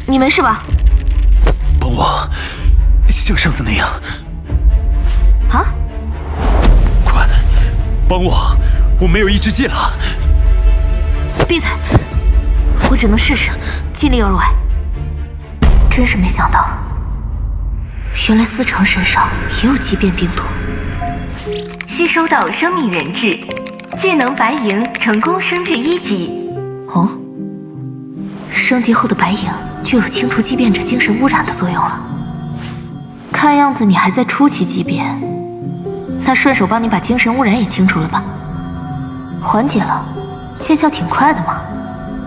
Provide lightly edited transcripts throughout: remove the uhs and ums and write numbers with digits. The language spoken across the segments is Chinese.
你没事吧？帮我，像上次那样。啊？快，帮我！我没有意志剂了。闭嘴！我只能试试，尽力而为。真是没想到，原来思成身上也有畸变病毒。吸收到生命原质，技能白银成功升至1级。哦，升级后的白银就有清除畸变者精神污染的作用了。看样子你还在初期畸变，那顺手帮你把精神污染也清除了吧。缓解了，见效挺快的嘛，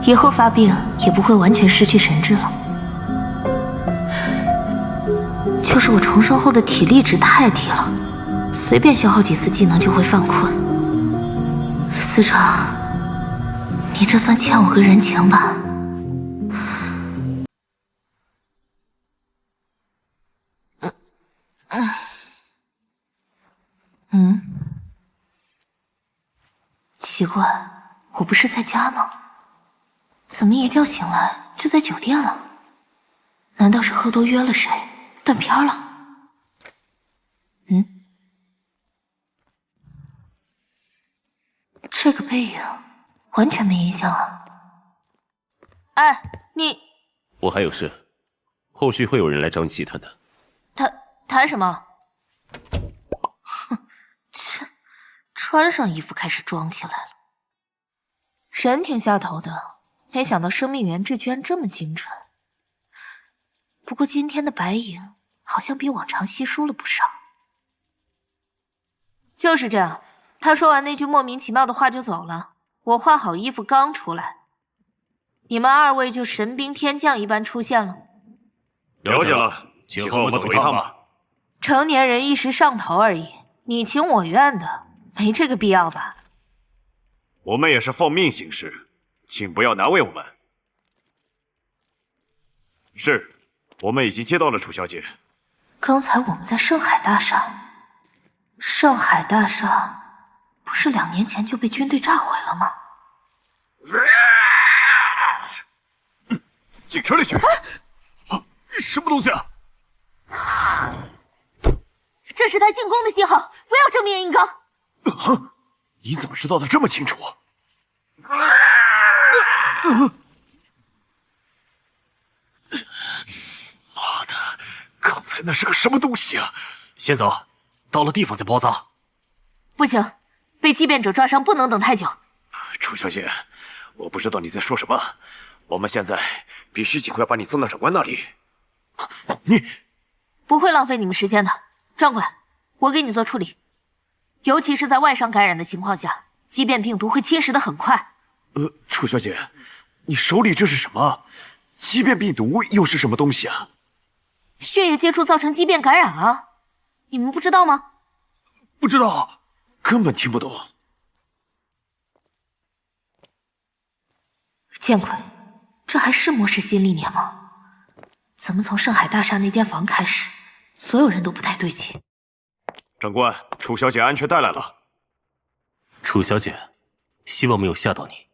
以后发病也不会完全失去神智了。就是我重生后的体力值太低了，随便消耗几次技能就会犯困。思成，你这算欠我个人情吧？奇怪，我不是在家吗？怎么一觉醒来就在酒店了？难道是喝多约了谁，断片了？这个背影完全没印象啊！哎，你……我还有事，后续会有人来找你细谈的。谈什么？哼，切，穿上衣服开始装起来了。人挺下头的，没想到生命原质居然这么精纯。不过今天的白影好像比往常稀疏了不少。就是这样，他说完那句莫名其妙的话就走了。我换好衣服刚出来，你们二位就神兵天降一般出现了。了解了，请和我们走一趟吧。成年人一时上头而已，你情我愿的，没这个必要吧？我们也是奉命行事，请不要难为我们。是，我们已经接到了楚小姐。刚才我们在盛海大厦，盛海大厦不是2年前就被军队炸毁了吗？进车里去！什么东西啊？这是他进攻的信号，不要正面硬刚。你怎么知道的这么清楚？妈的，刚才那是个什么东西啊？先走，到了地方再包扎。不行，被畸变者抓伤不能等太久。楚小姐，我不知道你在说什么。我们现在必须尽快把你送到长官那里。你不会浪费你们时间的，转过来，我给你做处理。尤其是在外伤感染的情况下，畸变病毒会侵蚀的很快。楚小姐，你手里这是什么？畸变病毒又是什么东西啊？血液接触造成畸变感染啊，你们不知道吗？不知道，根本听不懂。见鬼，这还是末世新历年吗？怎么从盛海大厦那间房开始，所有人都不太对劲？长官，楚小姐安全带来了。楚小姐，希望没有吓到你。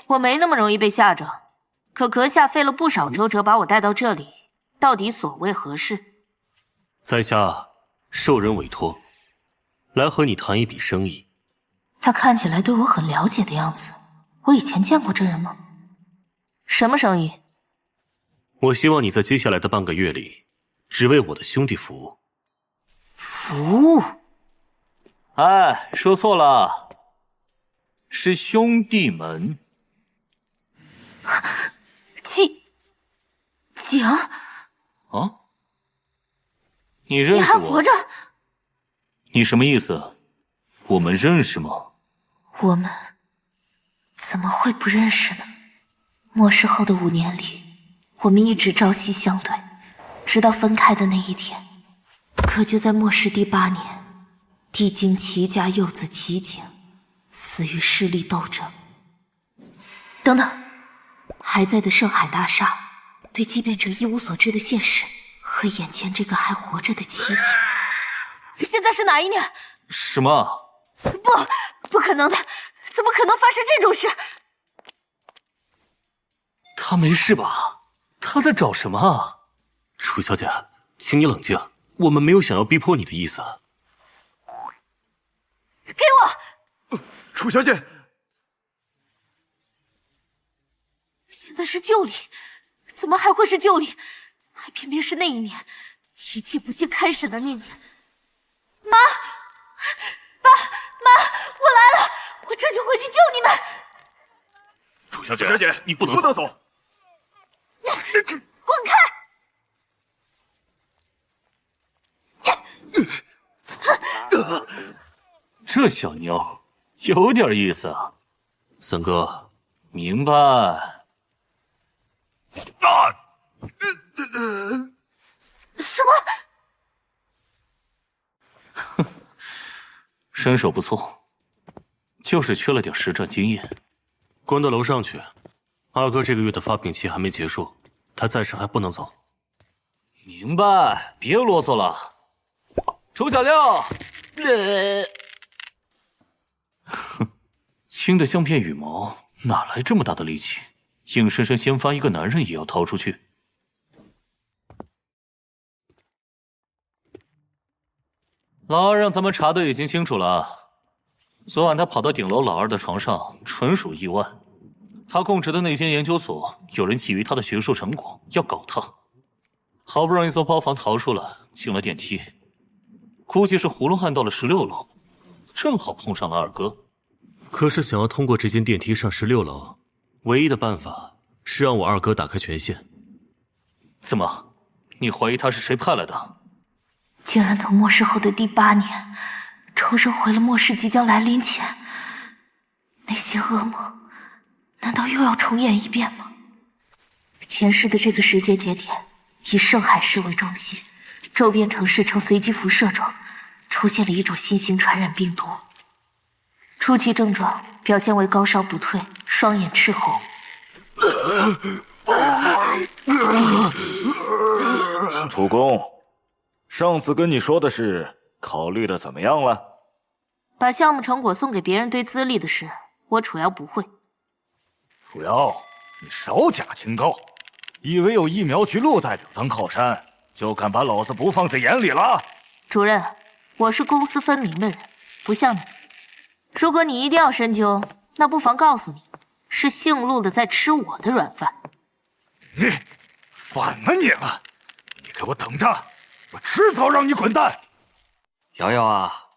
我没那么容易被吓着，可阁下费了不少周折把我带到这里，到底所谓何事？在下受人委托，来和你谈一笔生意。他看起来对我很了解的样子，我以前见过这人吗？什么生意？我希望你在接下来的半个月里，只为我的兄弟服务。服务？哎，说错了，是兄弟们。景，啊？你认你识我？还活着？你什么意思？我们认识吗？我们怎么会不认识呢？末世后的5年里，我们一直朝夕相对，直到分开的那一天。可就在末世第8年，帝京齐家幼子齐景死于势力斗争。等等，还在的盛海大厦对畸变者一无所知的现实和眼前这个还活着的齐景。现在是哪一年？什么？不可能的，怎么可能发生这种事？他没事吧？他在找什么啊？楚小姐，请你冷静，我们没有想要逼迫你的意思。给我！楚小姐，现在是旧历，怎么还会是旧历？还偏偏是那一年，一切不幸开始的那年。妈，爸，妈，我来了，我这就回去救你们。楚小姐，楚小姐，你不能走。滚开！这小妞有点意思啊。三哥，明白。什么？身手不错，就是缺了点实战经验。关到楼上去。二哥这个月的发病期还没结束，他暂时还不能走。明白，别啰嗦了。楚小六，哼，轻的像片羽毛，哪来这么大的力气？硬生生先发一个男人也要逃出去。老二让咱们查的已经清楚了，昨晚他跑到顶楼老二的床上，纯属意外。他供职的那间研究所，有人觊觎他的学术成果，要搞他。好不容易从包房逃出来，进了电梯，估计是囫囵汉到了16楼，正好碰上了二哥。可是想要通过这间电梯上16楼，唯一的办法是让我二哥打开权限。怎么，你怀疑他是谁派来的？竟然从末世后的第8年，重生回了末世即将来临前，那些噩梦难道又要重演一遍吗？前世的这个时间节点，以圣海市为中心，周边城市呈随机辐射状，出现了一种新型传染病毒。初期症状表现为高烧不退，双眼赤红。楚公，上次跟你说的事，考虑的怎么样了？把项目成果送给别人堆资历的事，我楚瑶不会。楚瑶，你少假清高，以为有疫苗局陆代表当靠山，就敢把老子不放在眼里了？主任，我是公私分明的人，不像你。如果你一定要深究，那不妨告诉你，是姓陆的在吃我的软饭。你反了你了！你给我等着，我迟早让你滚蛋！瑶瑶啊，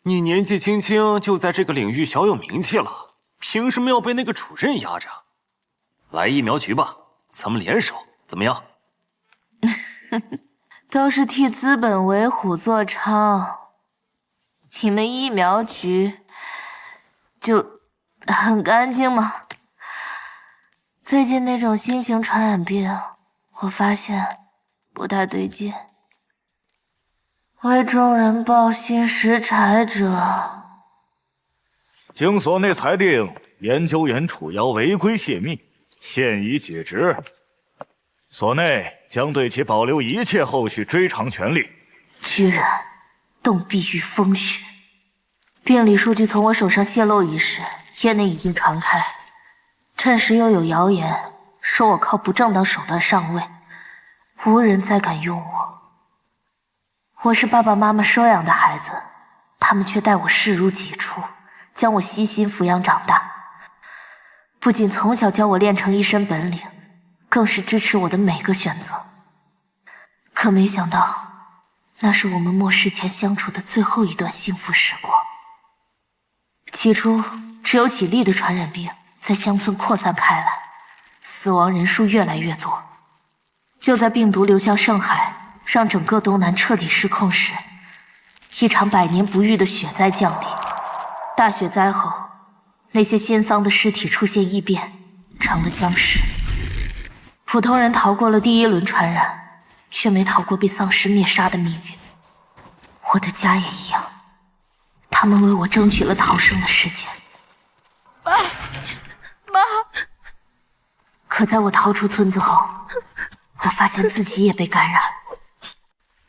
你年纪轻轻就在这个领域小有名气了，凭什么要被那个主任压着？来疫苗局吧，咱们联手，怎么样？都是替资本为虎作伥，你们疫苗局就很干净吗？最近那种新型传染病，我发现不太对劲。为众人报信拾柴者，经所内裁定，研究员楚瑶违规泄密，现已解职。所内将对其保留一切后续追偿权利。居然动必于风雪。病理数据从我手上泄露一事，业内已经传开，趁时又有谣言说我靠不正当手段上位，无人再敢用我。我是爸爸妈妈收养的孩子，他们却待我视如己出，将我悉心抚养长大。不仅从小教我练成一身本领，更是支持我的每个选择。可没想到，那是我们末世前相处的最后一段幸福时光。起初，只有几例的传染病在乡村扩散开来，死亡人数越来越多。就在病毒流向圣海，让整个东南彻底失控时，一场百年不遇的雪灾降临。大雪灾后，那些鲜丧的尸体出现异变，成了僵尸。普通人逃过了第一轮传染，却没逃过被丧尸灭杀的命运。我的家也一样，他们为我争取了逃生的时间。妈！可在我逃出村子后，我发现自己也被感染。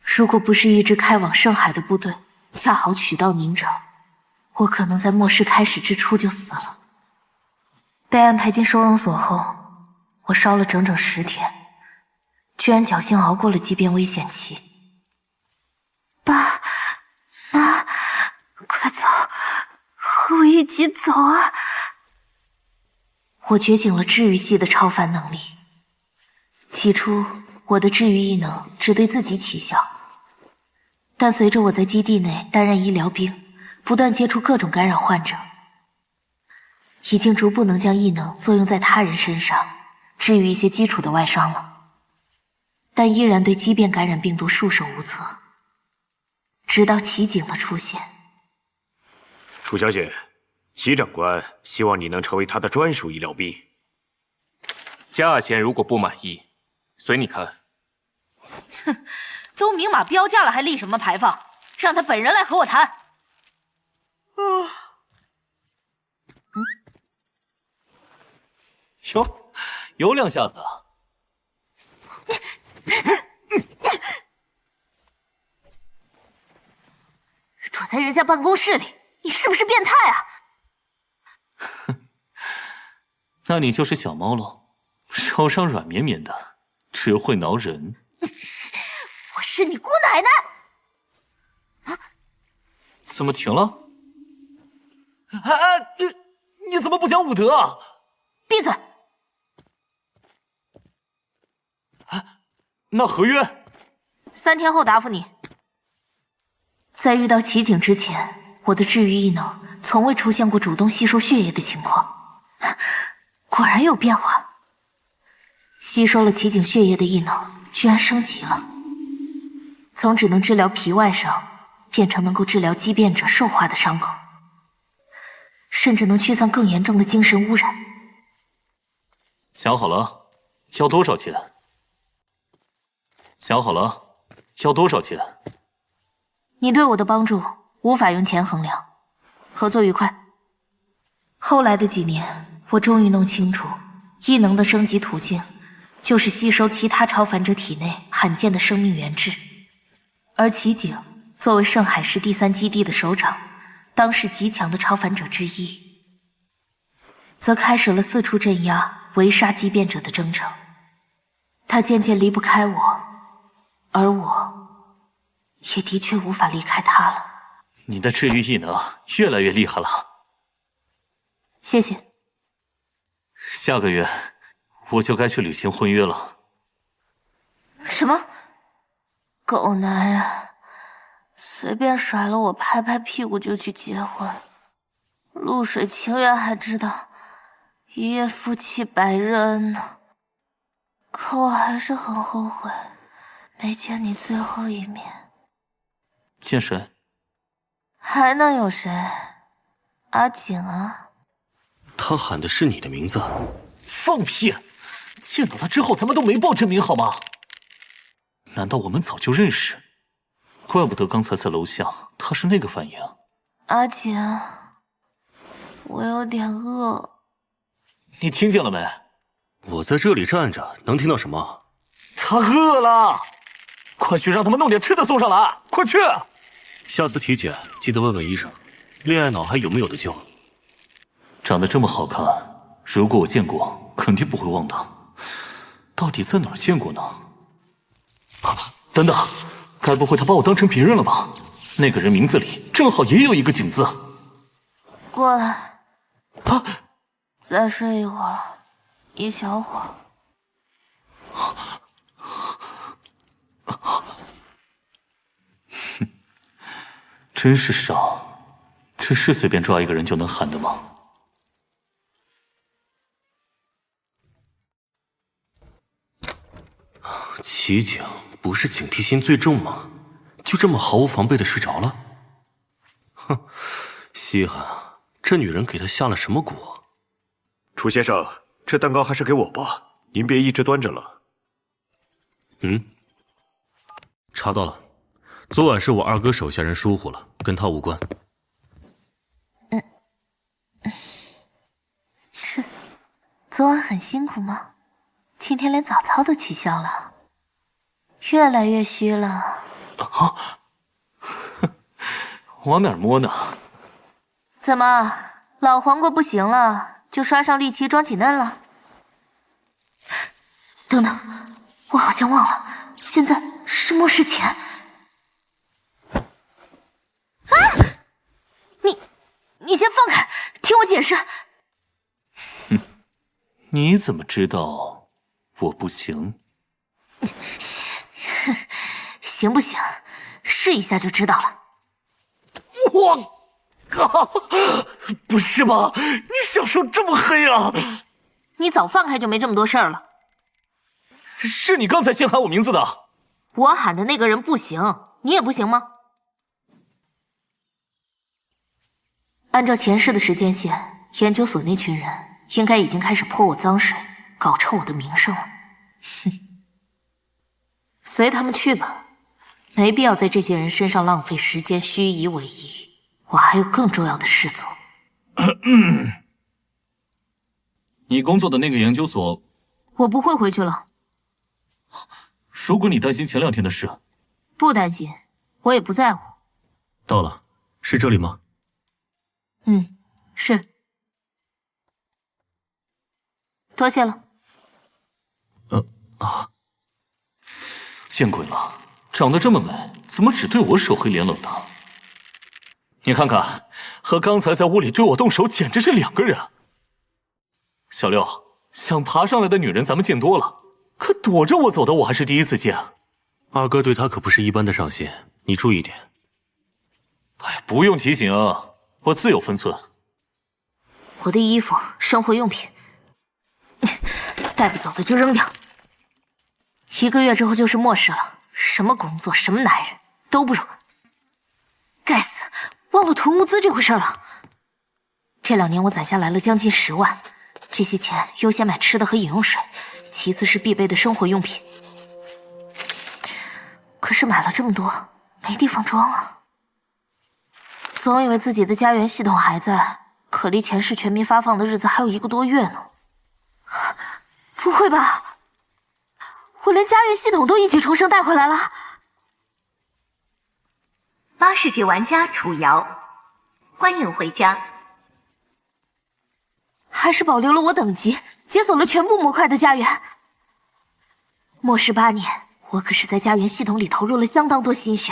如果不是一支开往圣海的部队恰好取到宁城，我可能在末世开始之初就死了。被安排进收容所后，我烧了整整10天，居然侥幸熬过了畸变危险期。爸妈，快走，和我一起走啊！我觉醒了治愈系的超凡能力。起初，我的治愈异能只对自己起效，但随着我在基地内担任医疗兵，不断接触各种感染患者，已经逐步能将异能作用在他人身上，治愈一些基础的外伤了，但依然对畸变感染病毒束手无策。直到齐景的出现。楚小姐，齐长官希望你能成为他的专属医疗兵。价钱如果不满意，随你看。哼，都明码标价了，还立什么牌坊？让他本人来和我谈。哟，有两下子啊！躲在人家办公室里，你是不是变态啊？哼，那你就是小猫喽，手上软绵绵的，只会挠人。我是你姑奶奶！怎么停了？你怎么不讲武德啊？闭嘴！那合约3天后答复你。在遇到奇景之前，我的治愈异能从未出现过主动吸收血液的情况，果然有变化。吸收了奇景血液的异能居然升级了，从只能治疗皮外伤，变成能够治疗畸变者受化的伤口，甚至能驱散更严重的精神污染。想好了，要多少钱？想好了，要多少钱？你对我的帮助无法用钱衡量，合作愉快。后来的几年，我终于弄清楚，异能的升级途径就是吸收其他超凡者体内罕见的生命原质。而齐景作为圣海市第3基地的首长，当时极强的超凡者之一，则开始了四处镇压、围杀畸变者的征程。他渐渐离不开我，而我也的确无法离开他了。你的治愈异能越来越厉害了。谢谢。下个月我就该去履行婚约了。什么？狗男人，随便甩了我拍拍屁股就去结婚，露水情缘还知道一夜夫妻百日恩呢。可我还是很后悔没见你最后一面。见谁？还能有谁？阿景啊。他喊的是你的名字？放屁！见到他之后咱们都没报真名好吗？难道我们早就认识？怪不得刚才在楼下他是那个反应。阿景，我有点饿。你听见了没？我在这里站着，能听到什么？他饿了，快去让他们弄点吃的送上来，快去！下次体检记得问问医生，恋爱脑还有没有的救？长得这么好看，如果我见过，肯定不会忘的。到底在哪儿见过呢？等等，该不会他把我当成别人了吧？那个人名字里正好也有一个景字。过来。再睡一会儿，一小会儿。真是傻，这是随便抓一个人就能喊的吗？齐景不是警惕心最重吗？就这么毫无防备的睡着了？哼，稀罕啊！这女人给他下了什么蛊？楚先生，这蛋糕还是给我吧，您别一直端着了。查到了，昨晚是我二哥手下人疏忽了，跟他无关。昨晚很辛苦吗？今天连早操都取消了，越来越虚了。往哪儿摸呢？怎么，老黄瓜不行了，就刷上力气装起嫩了？等等，我好像忘了，现在是末世前。啊！你先放开，听我解释。你怎么知道我不行？行不行？试一下就知道了。我靠！不是吧？你小手这么黑啊！你早放开就没这么多事儿了。是你刚才先喊我名字的。我喊的那个人不行，你也不行吗？按照前世的时间线，研究所那群人应该已经开始泼我脏水，搞臭我的名声了。哼，随他们去吧，没必要在这些人身上浪费时间，虚以委蛇。我还有更重要的事做。你工作的那个研究所，我不会回去了。如果你担心前2天的事，不担心，我也不在乎。到了，是这里吗？是。多谢了。见鬼了，长得这么美，怎么只对我手黑脸冷的？你看看，和刚才在屋里对我动手简直是2个人。小六，想爬上来的女人咱们见多了，可躲着我走的我还是第一次见。二哥对他可不是一般的上心，你注意点。哎，不用提醒，我自有分寸。我的衣服、生活用品，带不走的就扔掉。1个月之后就是末世了，什么工作、什么男人都不如。该死，忘了囤物资这回事了。这2年我攒下来了将近10万，这些钱优先买吃的和饮用水，其次是必备的生活用品。可是买了这么多，没地方装啊。总以为自己的家园系统还在，可离前世全民发放的日子还有1个多月呢。不会吧？我连家园系统都一起重生带回来了？80级玩家楚瑶，欢迎回家。还是保留了我等级，解锁了全部模块的家园。末世8年，我可是在家园系统里投入了相当多心血。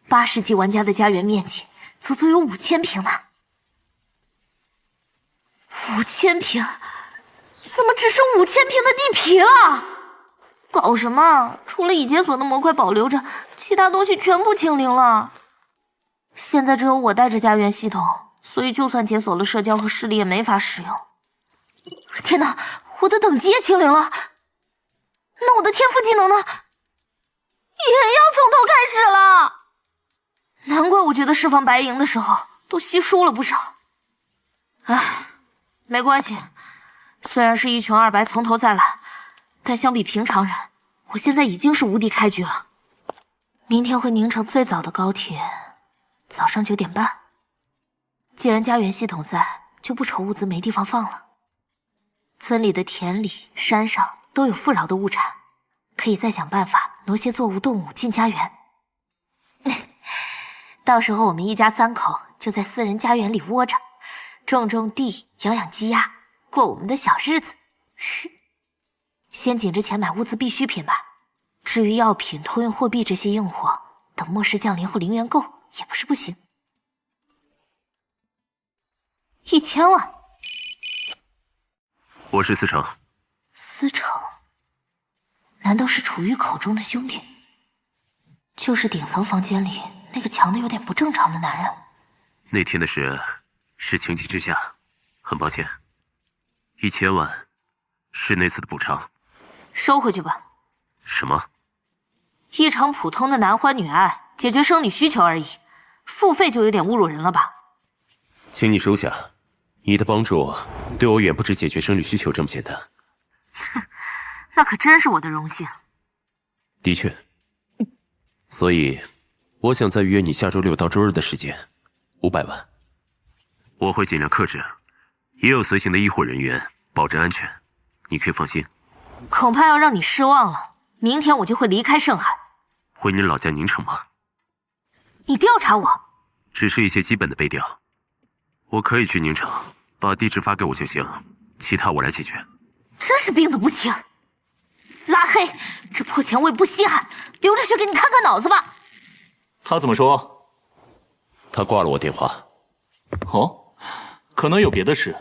80级玩家的家园面积足足有5000平呢。5000平？怎么只剩5000平的地皮了？搞什么？除了已解锁的模块保留着，其他东西全部清零了。现在只有我带着家园系统，所以就算解锁了社交和视力也没法使用。天哪，我的等级也清零了，那我的天赋技能呢？也要从头开始了。难怪我觉得释放白银的时候都稀疏了不少。唉，没关系，虽然是一穷二白从头再来，但相比平常人，我现在已经是无敌开局了。明天回宁城最早的高铁，早上9点半。既然家园系统在，就不愁物资没地方放了。村里的田里、山上都有富饶的物产，可以再想办法挪些作物、动物进家园。到时候我们一家3口就在私人家园里窝着，种地、养鸡鸭，过我们的小日子。先紧着钱买物资必需品吧。至于药品、通用货币这些硬货，等末世降临后零元购也不是不行。1000万。我是思成。思成？难道是楚玉口中的兄弟？就是顶层房间里那个强的有点不正常的男人。那天的事是情急之下，很抱歉。1000万是那次的补偿。收回去吧。什么？一场普通的男欢女爱，解决生理需求而已，付费就有点侮辱人了吧？请你收下，你的帮助对我远不止解决生理需求这么简单。哼，那可真是我的荣幸。的确，所以我想再约你下周6到周日的时间，500万。我会尽量克制，也有随行的医护人员保证安全，你可以放心。恐怕要让你失望了，明天我就会离开盛海。回你老家宁城吗？你调查我？只是一些基本的背调。我可以去宁城，把地址发给我就行，其他我来解决。真是病得不轻。拉黑，这破钱我也不稀罕，留着去给你看看脑子吧。他怎么说？他挂了我电话。哦，可能有别的事。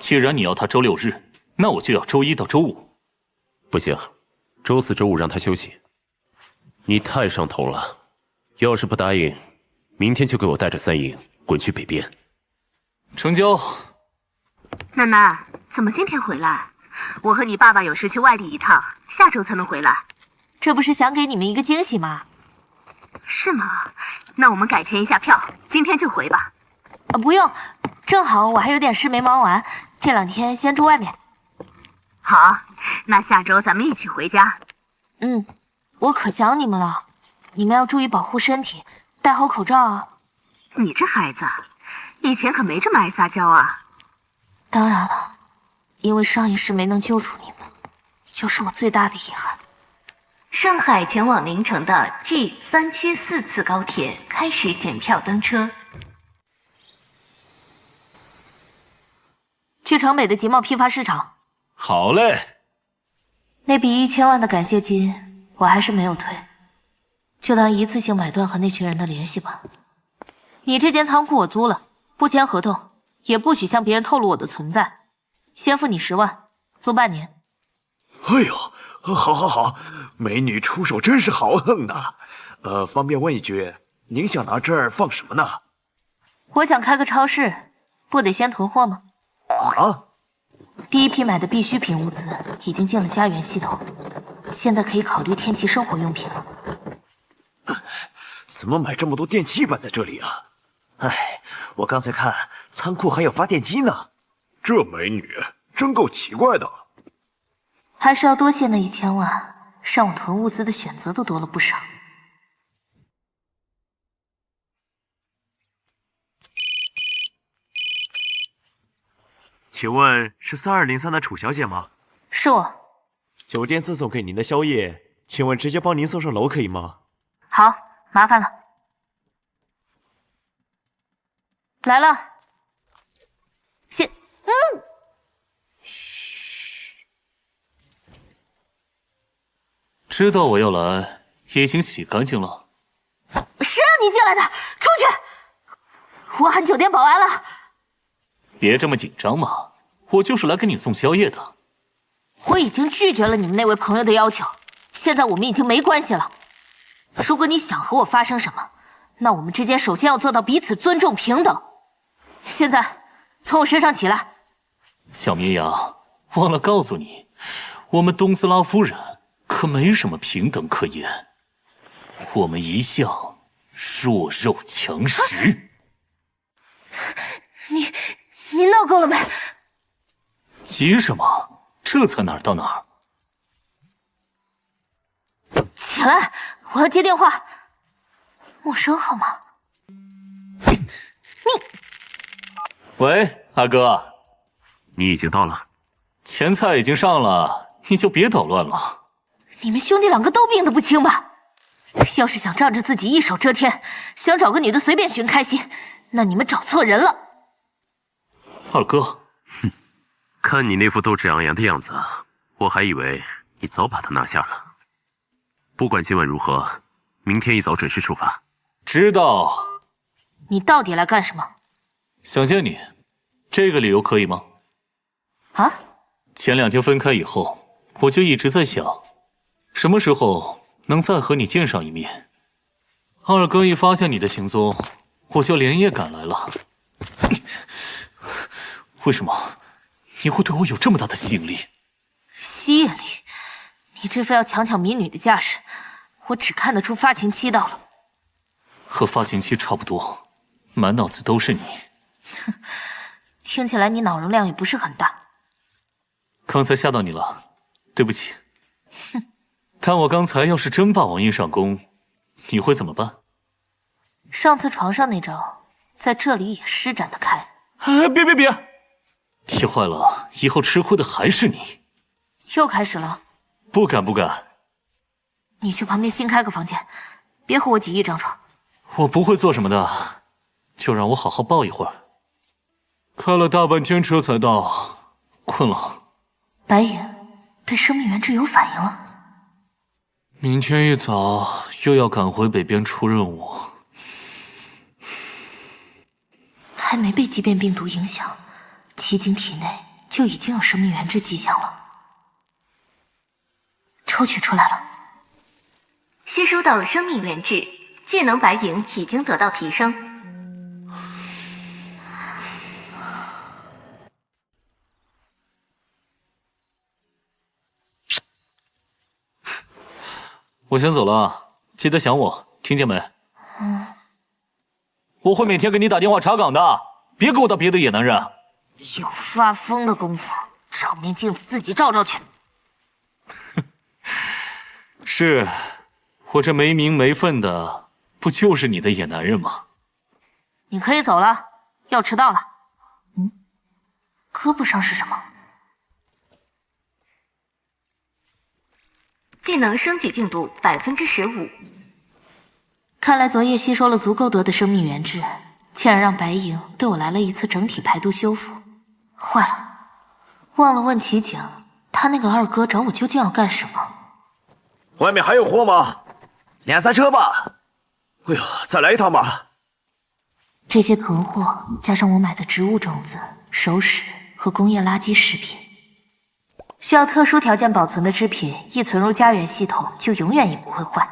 既然你要他周六日，那我就要周一到周五。不行，周四周五让他休息。你太上头了，要是不答应，明天就给我带着三影滚去北边。成交。囡囡，怎么今天回来？我和你爸爸有事去外地一趟，下周才能回来。这不是想给你们一个惊喜吗？是吗？那我们改签一下票，今天就回吧。不用，正好我还有点事没忙完，这2天先住外面。好，那下周咱们一起回家。我可想你们了，你们要注意保护身体，戴好口罩啊。你这孩子，以前可没这么爱撒娇啊。当然了，因为上一世没能救出你们，就是我最大的遗憾。上海前往宁城的 G374次高铁开始检票登车。去城北的集贸批发市场。好嘞。那笔1000万的感谢金，我还是没有退，就当一次性买断和那群人的联系吧。你这间仓库我租了，不签合同，也不许向别人透露我的存在。先付你10万，租半年。哎呦，好，美女出手真是豪横呐。方便问一句，您想拿这儿放什么呢？我想开个超市，不得先囤货吗？啊？第一批买的必需品物资已经进了家园系统，现在可以考虑添齐生活用品了。怎么买这么多电器摆在这里啊？哎，我刚才看仓库还有发电机呢。这美女真够奇怪的。还是要多谢那1000万，让我囤物资的选择都多了不少。请问是3203的楚小姐吗？是我。酒店赠送给您的宵夜，请问直接帮您送上楼可以吗？好，麻烦了。来了。知道我要来，已经洗干净了。谁让你进来的？出去！我喊酒店保安了。别这么紧张嘛，我就是来给你送宵夜的。我已经拒绝了你们那位朋友的要求，现在我们已经没关系了。如果你想和我发生什么，那我们之间首先要做到彼此尊重平等。现在，从我身上起来。小绵羊，忘了告诉你，我们东斯拉夫人可没什么平等可言，我们一向弱肉强食。你闹够了没？急什么？这才哪儿到哪儿？起来，我要接电话。陌生号码。喂，二哥，你已经到了，前菜已经上了，你就别捣乱了。你们兄弟2个都病得不轻吧？要是想仗着自己一手遮天，想找个女的随便寻开心，那你们找错人了。二哥，看你那副斗志昂扬的样子，我还以为你早把他拿下了。不管今晚如何，明天一早准时出发。知道。你到底来干什么？想见你，这个理由可以吗？啊？前2天分开以后，我就一直在想，什么时候能再和你见上一面。二哥一发现你的行踪，我就连夜赶来了。为什么你会对我有这么大的吸引力？吸引力？你这副要强抢民女的架势，我只看得出发情期到了。和发情期差不多，满脑子都是你。哼，听起来你脑容量也不是很大。刚才吓到你了，对不起。哼，但我刚才要是真霸王硬上弓，你会怎么办？上次床上那招，在这里也施展得开。别！踢坏了，以后吃亏的还是你。又开始了？不敢。你去旁边新开个房间，别和我挤一张床。我不会做什么的，就让我好好抱一会儿。开了大半天车才到，困了。白银对生命源质有反应了。明天一早又要赶回北边出任务。还没被畸变病毒影响，奇景体内就已经有生命源质迹象了。抽取出来了。吸收到生命源质，技能白银已经得到提升。我先走了，记得想我，听见没？我会每天给你打电话查岗的，别给我当别的野男人。有发疯的功夫，找面镜子自己照照去。是，我这没名没分的，不就是你的野男人吗？你可以走了，要迟到了。胳膊上是什么？技能升级进度15%。看来昨夜吸收了足够多的生命源质，竟然让白银对我来了一次整体排毒修复。坏了，忘了问齐景，他那个二哥找我究竟要干什么？外面还有货吗？2、3车吧。哎呦，再来一趟吧。这些囤货加上我买的植物种子、熟食和工业垃圾食品，需要特殊条件保存的制品，一存入家园系统就永远也不会坏。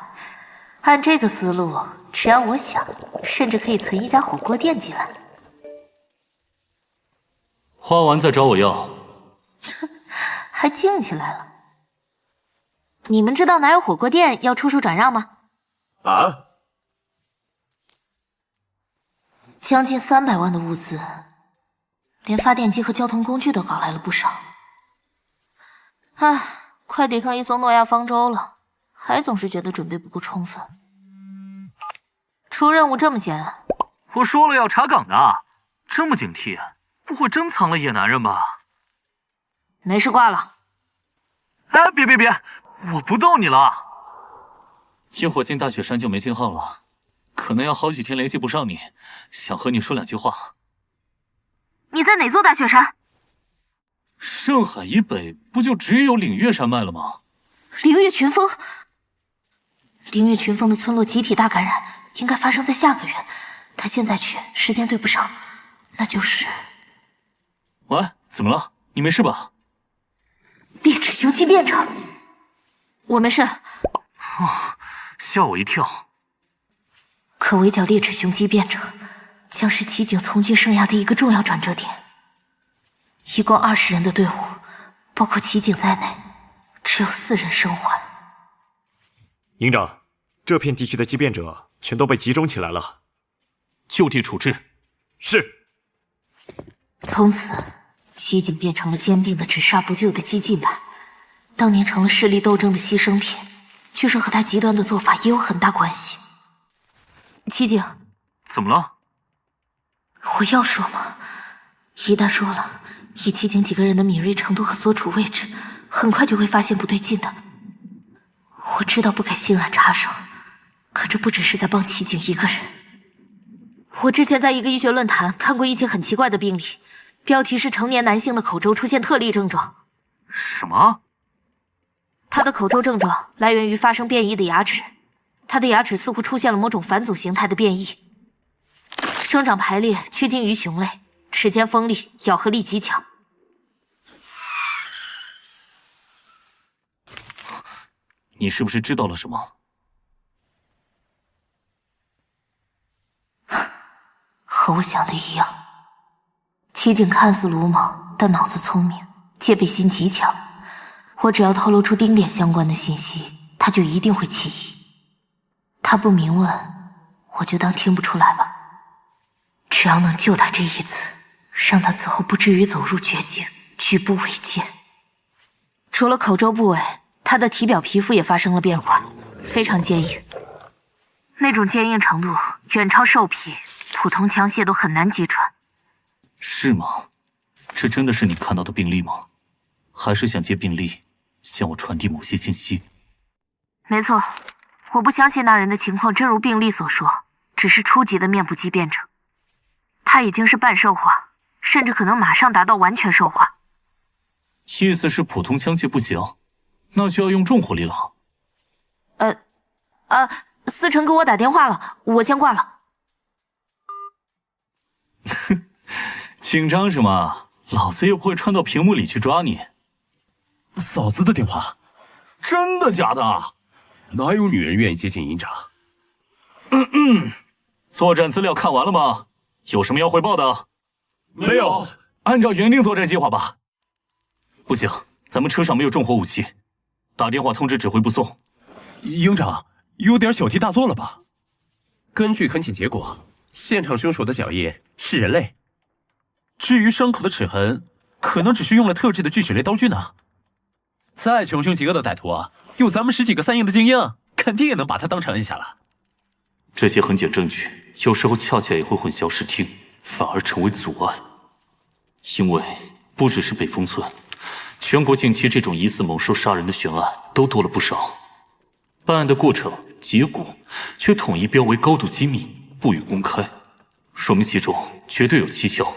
按这个思路，只要我想，甚至可以存一家火锅店进来。花完再找我要。还静起来了。你们知道哪有火锅店要出手转让吗？啊？将近300万的物资，连发电机和交通工具都搞来了不少。唉，快抵上一艘诺亚方舟了，还总是觉得准备不够充分。出任务这么闲？我说了要查岗的，这么警惕，不会真藏了野男人吧？没事，挂了。哎，别，我不逗你了。一会儿进大雪山就没信号了，可能要好几天联系不上你，想和你说2句话。你在哪座大雪山？盛海以北不就只有岭月山脉了吗？凌月群峰。凌月群峰的村落集体大感染，应该发生在下个月。他现在去，时间对不上，那就是……喂，怎么了？你没事吧？烈齿雄鸡变成。我没事。吓我一跳。可围剿烈齿雄鸡变成，将是齐景从军生涯的一个重要转折点。一共20人的队伍，包括齐景在内，只有4人生还。营长，这片地区的畸变者全都被集中起来了，就地处置。是。从此，齐景变成了坚定的只杀不救的激进派，当年成了势力斗争的牺牲品，据说和他极端的做法也有很大关系。齐景，怎么了？我要说吗？一旦说了，以齐景几个人的敏锐程度和所处位置，很快就会发现不对劲的。我知道不该欣然插手，可这不只是在帮齐景一个人。我之前在一个医学论坛看过一起很奇怪的病例，标题是成年男性的口周出现特例症状。什么？他的口周症状来源于发生变异的牙齿，他的牙齿似乎出现了某种返祖形态的变异，生长排列趋近于熊类，齿间锋利，咬合力极强。你是不是知道了什么？和我想的一样，齐景看似鲁莽，但脑子聪明，戒备心极强。我只要透露出丁点相关的信息，他就一定会起疑。他不明问，我就当听不出来吧。只要能救他这一次，让他此后不至于走入绝境，举步维艰。除了口周部位，他的体表皮肤也发生了变化，非常坚硬，那种坚硬程度远超兽皮，普通枪械都很难击穿。是吗？这真的是你看到的病例吗？还是想借病例向我传递某些信息？没错，我不相信那人的情况真如病例所说，只是初级的面部畸变者。他已经是半兽化，甚至可能马上达到完全兽化。意思是普通枪械不行，那就要用重火力了。思成给我打电话了，我先挂了。紧张什么？老子又不会穿到屏幕里去抓你。嫂子的电话，真的假的？哪有女人愿意接近营长？作战资料看完了吗？有什么要汇报的？没有。按照原定作战计划吧。不行，咱们车上没有重火武器，打电话通知指挥部送。营长，有点小题大做了吧？根据勘检结果，现场凶手的脚印是人类。至于伤口的齿痕，可能只是用了特制的锯齿类刀具呢。再穷凶极恶的歹徒啊，有咱们10几个3营的精英，肯定也能把他当场摁下了。这些痕检证据，有时候恰恰也会混淆视听，反而成为阻碍。因为不只是北风村，全国近期这种疑似猛兽杀人的悬案都多了不少。办案的过程、结果却统一标为高度机密，不予公开，说明其中绝对有蹊跷。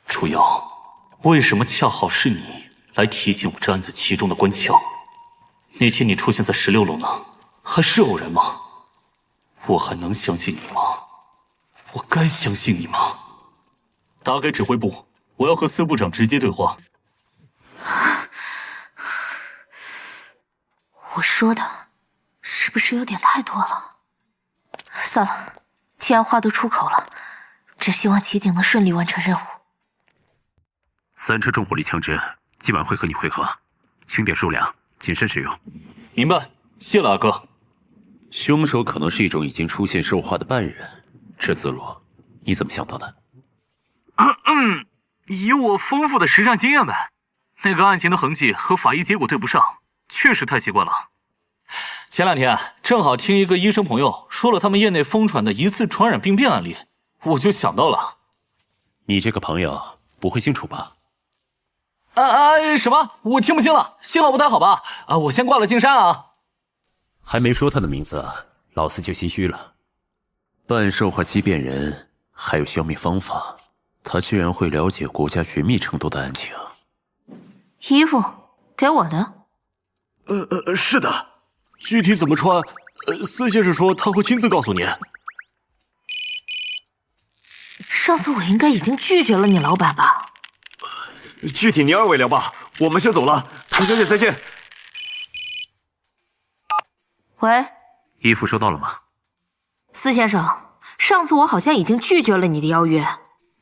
楚瑶，为什么恰好是你来提醒我这案子其中的关窍？那天你出现在16楼呢，还是偶然吗？我还能相信你吗？我该相信你吗？打给指挥部，我要和司部长直接对话。我说的是不是有点太多了？算了，既然话都出口了，只希望齐景能顺利完成任务。3车重火力枪支今晚会和你会合，轻点数量，谨慎使用。明白，谢了二哥。凶手可能是一种已经出现兽化的半人，这思路你怎么想到的？以我丰富的实战经验呗。那个案情的痕迹和法医结果对不上，确实太奇怪了。前2天正好听一个医生朋友说了他们业内疯传的疑似传染病变案例，我就想到了。你这个朋友不会姓楚吧？什么？我听不清了，信号不太好吧？我先挂了金山啊。还没说他的名字，老四就心虚了。半兽化畸变人，还有消灭方法，他居然会了解国家绝密程度的案情。衣服给我的。是的。具体怎么穿，司先生说他会亲自告诉你。上次我应该已经拒绝了你老板吧？具体你2位聊吧，我们先走了，楚小姐再见。喂，衣服收到了吗？司先生，上次我好像已经拒绝了你的邀约。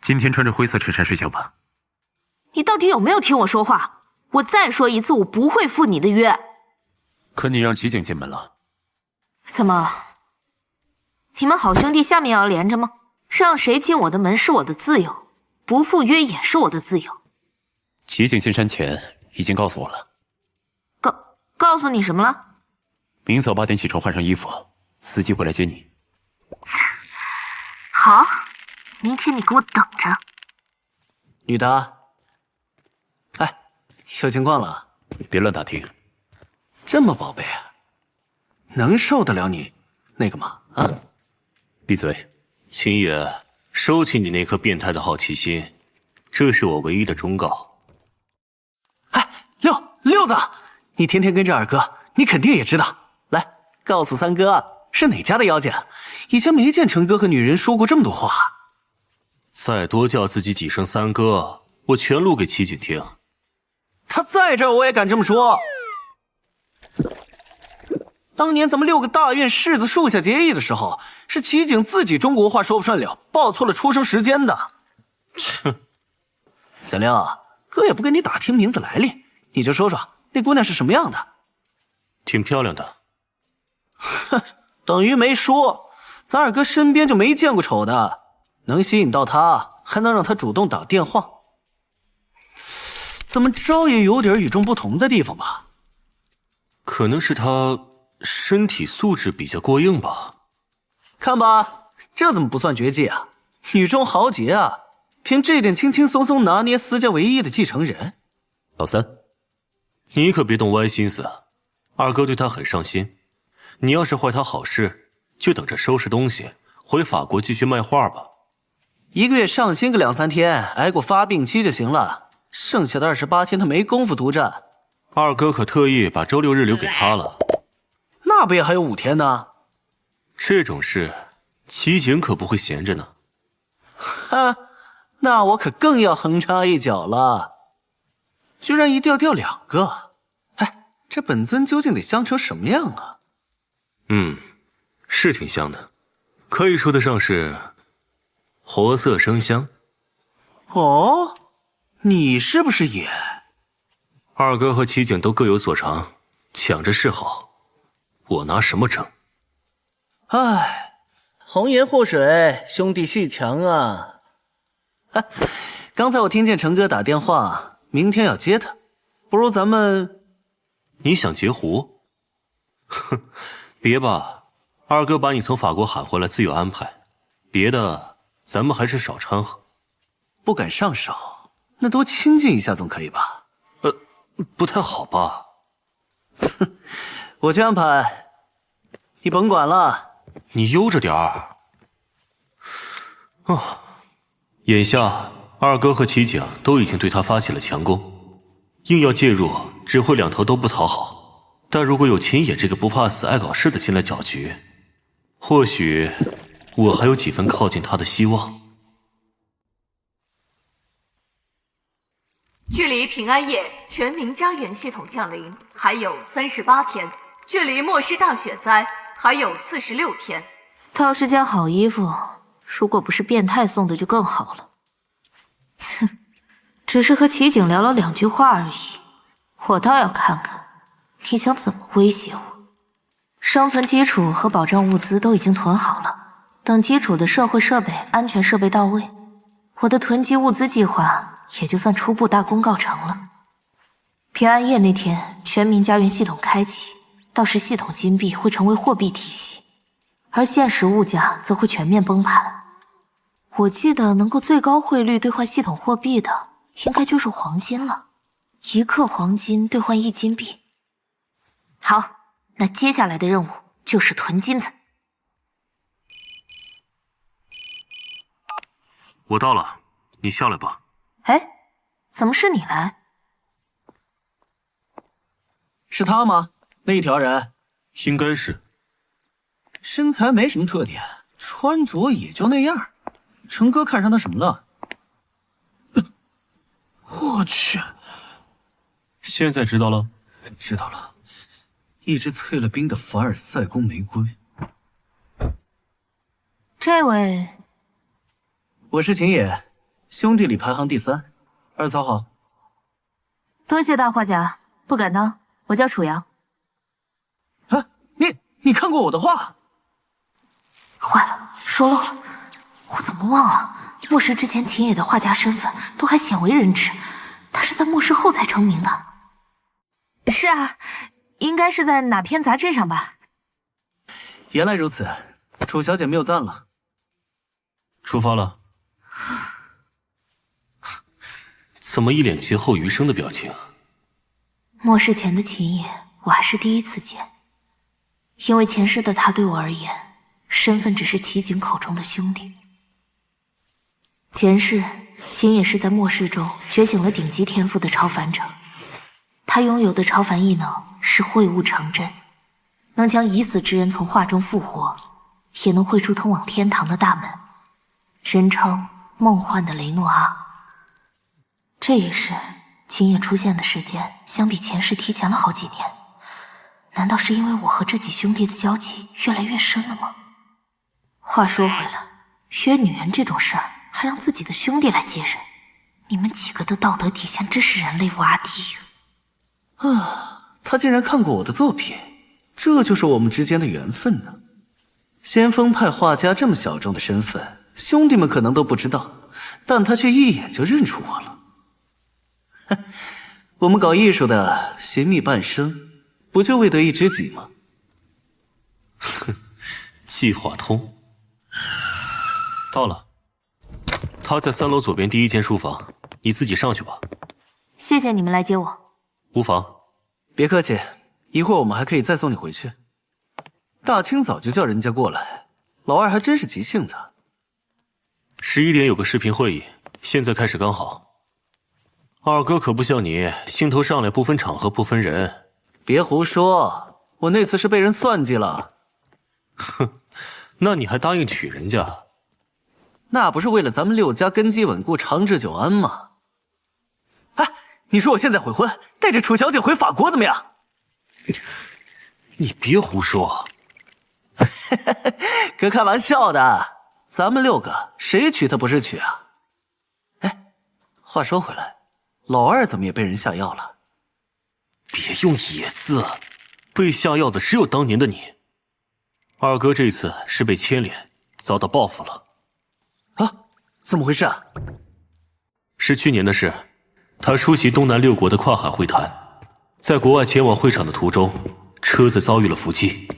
今天穿着灰色衬衫睡觉吧。你到底有没有听我说话？我再说一次，我不会赴你的约。可你让齐景进门了。怎么？你们好兄弟下面要连着吗？让谁进我的门是我的自由，不赴约也是我的自由。齐景进山前已经告诉我了。告诉你什么了？明早8点起床，换上衣服，司机会来接你。好，明天你给我等着。女的，哎，有情况了。别乱打听。这么宝贝啊，能受得了你那个吗？啊！闭嘴。秦爷，收起你那颗变态的好奇心，这是我唯一的忠告。哎，六子，你天天跟着二哥，你肯定也知道。来，告诉三哥是哪家的妖精，以前没见成哥和女人说过这么多话。再多叫自己几声三哥，我全录给齐景听。他在这儿我也敢这么说。当年咱们6个大院柿子树下结义的时候，是齐景自己中国话说不顺溜，报错了出生时间的。切，小六，哥也不跟你打听名字来历，你就说说那姑娘是什么样的。挺漂亮的。哼，等于没说，咱二哥身边就没见过丑的，能吸引到她，还能让她主动打电话，怎么着也有点与众不同的地方吧。可能是他身体素质比较过硬吧。看吧，这怎么不算绝技啊？女中豪杰啊，凭这点轻轻松松拿捏司家唯一的继承人。老三，你可别动歪心思，二哥对他很上心。你要是坏他好事，就等着收拾东西回法国继续卖画吧。1个月上心个2、3天，挨过发病期就行了。剩下的28天他没工夫独占。二哥可特意把周6日留给他了。那那不也还有5天呢？这种事，齐景可不会闲着呢。哈，那我可更要横插一脚了。居然一调调2个，哎，这本尊究竟得香成什么样啊？是挺香的，可以说得上是活色生香。哦，你是不是也？二哥和齐景都各有所长，抢着示好，我拿什么争？唉，红颜祸水，兄弟戏强啊！刚才我听见成哥打电话，明天要接他，不如咱们……你想截胡？哼，别吧，二哥把你从法国喊回来，自有安排。别的咱们还是少掺和。不敢上手，那多亲近一下总可以吧？不太好吧？我去安排，你甭管了。你悠着点儿。眼下二哥和齐景都已经对他发起了强攻，硬要介入，只会两头都不讨好。但如果有秦野这个不怕死、爱搞事的进来搅局，或许我还有几分靠近他的希望。距离平安夜全民家园系统降临还有38天，距离末世大雪灾还有46天。倒是件好衣服，如果不是变态送的就更好了。哼，只是和齐景聊了2句话而已，我倒要看看你想怎么威胁我。生存基础和保障物资都已经囤好了，等基础的社会设备、安全设备到位，我的囤积物资计划也就算初步大功告成了。平安夜那天，全民家园系统开启，到时系统金币会成为货币体系，而现实物价则会全面崩盘。我记得能够最高汇率兑换系统货币的，应该就是黄金了，1克黄金兑换1金币。好，那接下来的任务就是囤金子。我到了，你下来吧。哎，怎么是你来？是他吗？那一条人？应该是。身材没什么特点，穿着也就那样。成哥看上他什么了？我去！现在知道了？知道了，一支淬了冰的凡尔赛宫玫瑰。这位，我是秦野，兄弟里排行第3，二嫂好。多谢大画家，不敢当，我叫楚阳。啊，你看过我的画？坏了，说漏了，我怎么忘了？末世之前秦野的画家身份都还鲜为人知，他是在末世后才成名的。是啊，应该是在哪篇杂志上吧？原来如此，楚小姐谬赞了。出发了。怎么一脸劫后余生的表情？末世前的秦野，我还是第一次见，因为前世的他对我而言，身份只是齐景口中的兄弟。前世，秦野是在末世中觉醒了顶级天赋的超凡者，他拥有的超凡异能是绘物成真，能将已死之人从画中复活，也能绘出通往天堂的大门，人称梦幻的雷诺阿。这一世，秦野出现的时间相比前世提前了好几年，难道是因为我和这几兄弟的交集越来越深了吗？话说回来，约女人这种事儿还让自己的兄弟来接人，你们几个的道德底线真是人类洼地啊！他竟然看过我的作品，这就是我们之间的缘分呢。先锋派画家这么小众的身份，兄弟们可能都不知道，但他却一眼就认出我了。我们搞艺术的寻觅半生，不就为得一知己吗？哼，计划通。到了，他在3楼左边第1间书房，你自己上去吧。谢谢你们来接我。无妨。别客气，一会儿我们还可以再送你回去。大清早就叫人家过来，老二还真是急性子。11点有个视频会议，现在开始刚好。二哥可不像你，兴头上来不分场合不分人。别胡说，我那次是被人算计了。哼，那你还答应娶人家？那不是为了咱们6家根基稳固、长治久安吗？哎，你说我现在悔婚，带着楚小姐回法国怎么样？你别胡说。哥开玩笑的，咱们6个谁娶她不是娶啊？哎，话说回来，老二怎么也被人下药了？别用野字，被下药的只有当年的你。二哥这次是被牵连，遭到报复了。啊？怎么回事啊？是去年的事，他出席东南6国的跨海会谈，在国外前往会场的途中，车子遭遇了伏击。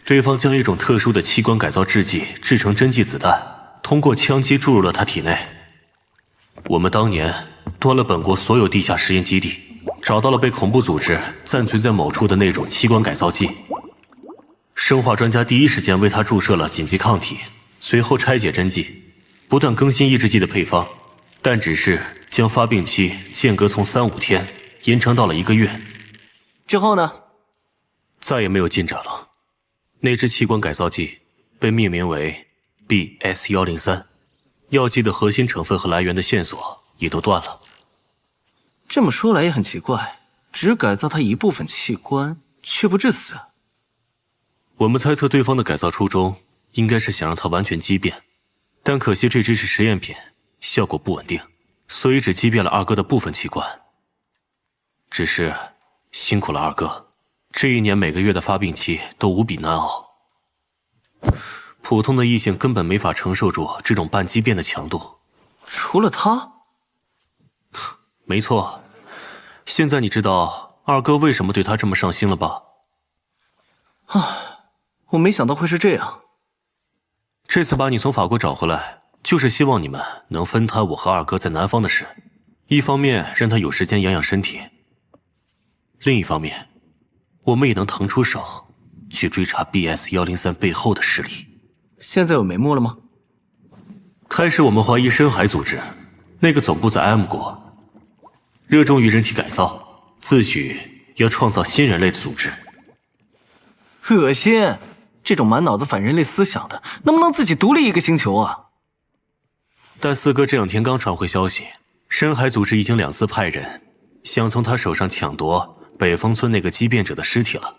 对方将一种特殊的器官改造制剂制成针剂子弹，通过枪击注入了他体内。我们当年端了本国所有地下实验基地，找到了被恐怖组织暂存在某处的那种器官改造剂。生化专家第一时间为他注射了紧急抗体，随后拆解针剂，不断更新抑制剂的配方，但只是将发病期间隔从3、5天延长到了1个月。之后呢？再也没有进展了。那支器官改造剂被命名为 BS103， 药剂的核心成分和来源的线索也都断了。这么说来也很奇怪，只改造他一部分器官，却不致死。我们猜测对方的改造初衷应该是想让他完全畸变，但可惜这只是实验品，效果不稳定，所以只畸变了二哥的部分器官。只是辛苦了二哥，这1年每个月的发病期都无比难熬。普通的异性根本没法承受住这种半畸变的强度。除了他？没错。现在你知道二哥为什么对他这么上心了吧？我没想到会是这样。这次把你从法国找回来，就是希望你们能分摊我和二哥在南方的事，一方面让他有时间养养身体，另一方面我们也能腾出手去追查 BS103 背后的势力。现在有眉目了吗？开始我们怀疑深海组织，那个总部在 M 国，热衷于人体改造，自诩要创造新人类的组织。恶心！这种满脑子反人类思想的，能不能自己独立一个星球啊？但四哥这2天刚传回消息，深海组织已经2次派人想从他手上抢夺北风村那个畸变者的尸体了。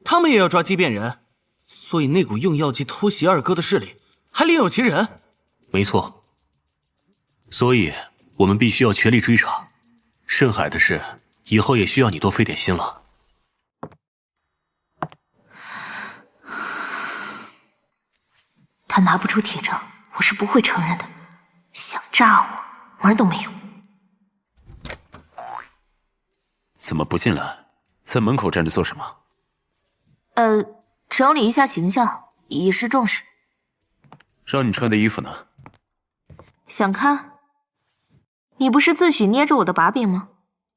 他们也要抓畸变人，所以那股用药剂偷袭二哥的势力还另有其人。没错，所以我们必须要全力追查。深海的事以后也需要你多费点心了。他拿不出铁证，我是不会承认的。想炸我，门儿都没有。怎么不进来？在门口站着做什么？整理一下形象，以示重视。让你穿的衣服呢？想看？你不是自诩捏着我的把柄吗？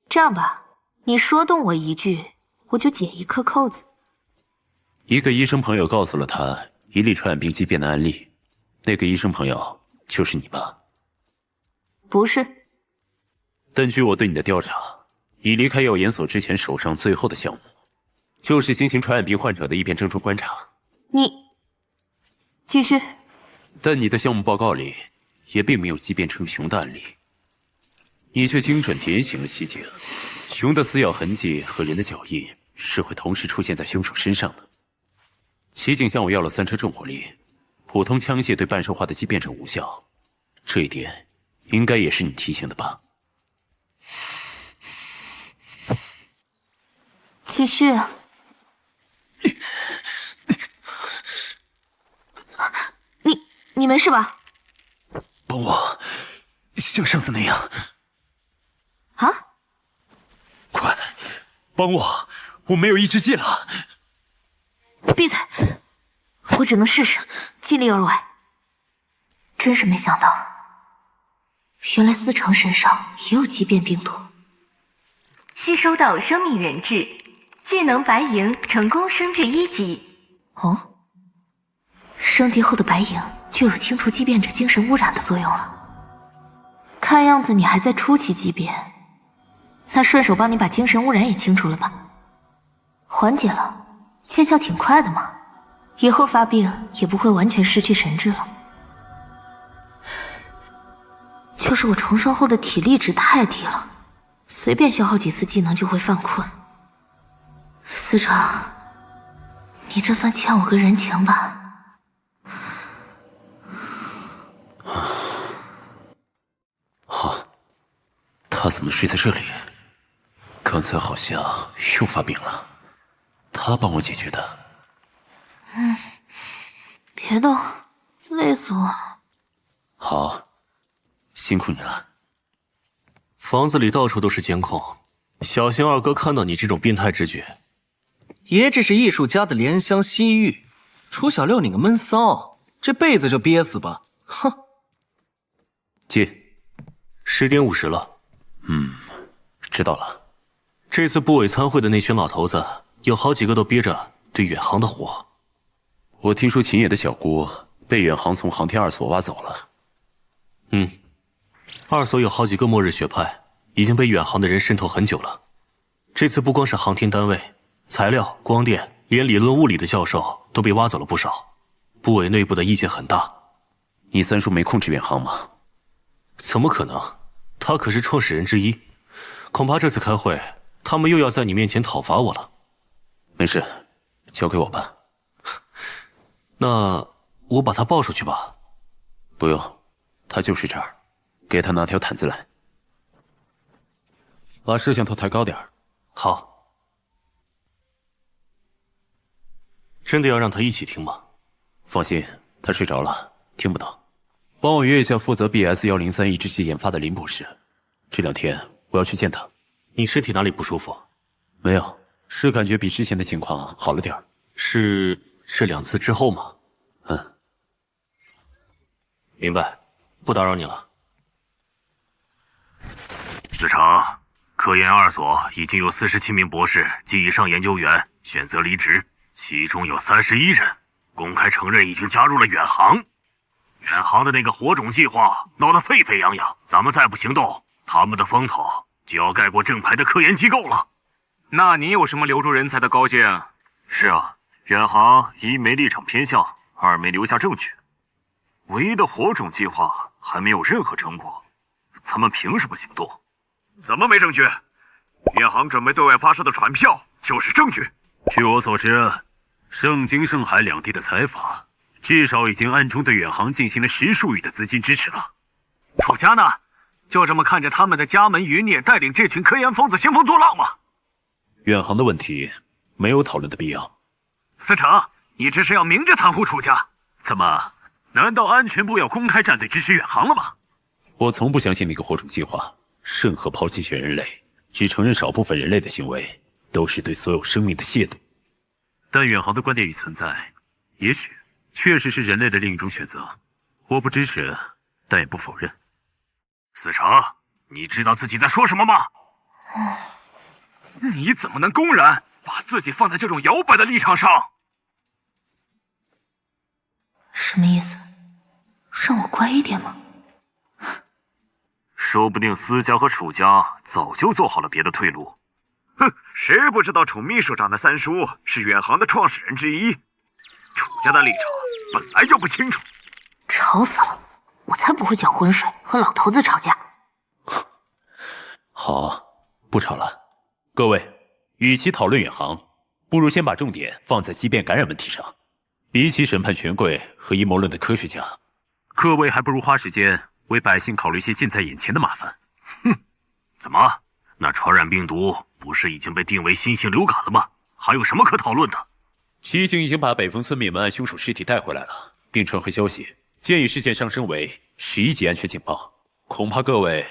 这样吧，你说动我一句，我就解一颗扣子。一个医生朋友告诉了他一例传染病畸变的案例，那个医生朋友就是你吧？不是。但据我对你的调查，你离开药研所之前手上最后的项目，就是新型传染病患者的一边症状观察。你继续。但你的项目报告里也并没有畸变成熊的案例，你却精准点醒了奇景，熊的撕咬痕迹和人的脚印是会同时出现在凶手身上的。奇景向我要了3车重火力，普通枪械对半兽化的畸变者无效，这一点应该也是你提醒的吧？继续。你没事吧？帮我，像上次那样。啊？快，帮我！我没有抑制剂了。闭嘴！我只能试试，尽力而为。真是没想到，原来思成身上也有畸变病毒。吸收到生命原质，技能白银成功升至1级。哦，升级后的白银就有清除畸变者精神污染的作用了。看样子你还在初期畸变，那顺手帮你把精神污染也清除了吧。缓解了，见效挺快的嘛。以后发病也不会完全失去神智了。就是我重生后的体力值太低了，随便消耗几次技能就会犯困。司长，你这算欠我个人情吧？啊，他怎么睡在这里？刚才好像又发病了，他帮我解决的。别动，累死我了。好，辛苦你了。房子里到处都是监控，小心二哥看到你这种变态直觉。爷这是艺术家的怜香惜玉，楚小六你个闷骚，这辈子就憋死吧！哼。进，10点50了。知道了。这次部委参会的那群老头子，有好几个都憋着对远航的火。我听说秦野的小姑被远航从航天2所挖走了。2所有好几个末日学派，已经被远航的人渗透很久了。这次不光是航天单位，材料、光电，连理论物理的教授都被挖走了不少。部委内部的意见很大。你三叔没控制远航吗？怎么可能？他可是创始人之一，恐怕这次开会，他们又要在你面前讨伐我了。没事，交给我吧。那我把他抱出去吧。不用，他就睡这儿，给他拿条毯子来。把摄像头抬高点。好。真的要让他一起听吗？放心，他睡着了，听不到。帮我约一下负责 BS-103抑制剂研发的林博士，这2天我要去见他。你身体哪里不舒服？没有，是感觉比之前的情况好了点儿。是这2次之后吗？明白，不打扰你了。司长，科研2所已经有47名博士及以上研究员选择离职，其中有31人公开承认已经加入了远航。远航的那个火种计划闹得沸沸扬扬，咱们再不行动，他们的风头就要盖过正牌的科研机构了。那你有什么留住人才的高见？是啊，远航一没立场偏向，二没留下证据。唯一的火种计划还没有任何成果，咱们凭什么行动？怎么没证据？远航准备对外发射的传票就是证据。据我所知，盛京、盛海两地的财阀至少已经暗中对远航进行了10数亿的资金支持了。楚家呢？就这么看着他们的家门余孽带领这群科研疯子兴风作浪吗？远航的问题没有讨论的必要。司长，你这是要明着袒护楚家？怎么？难道安全部要公开站队支持远航了吗？我从不相信那个火种计划，任何抛弃全人类，只承认少部分人类的行为，都是对所有生命的亵渎。但远航的观点与存在，也许确实是人类的另一种选择。我不支持，但也不否认。司长，你知道自己在说什么吗？你怎么能公然把自己放在这种摇摆的立场上？什么意思？让我乖一点吗？说不定司家和楚家早就做好了别的退路。哼，谁不知道楚秘书长的三叔是远航的创始人之一？楚家的立场本来就不清楚。吵死了！我才不会搅浑水和老头子吵架。好，不吵了。各位，与其讨论远航，不如先把重点放在畸变感染问题上。比起审判权贵和阴谋论的科学家，各位还不如花时间为百姓考虑些近在眼前的麻烦。怎么？那传染病毒不是已经被定为新型流感了吗？还有什么可讨论的？骑警已经把北风村民们按凶手尸体带回来了，并传回消息，建议事件上升为11级安全警报。恐怕各位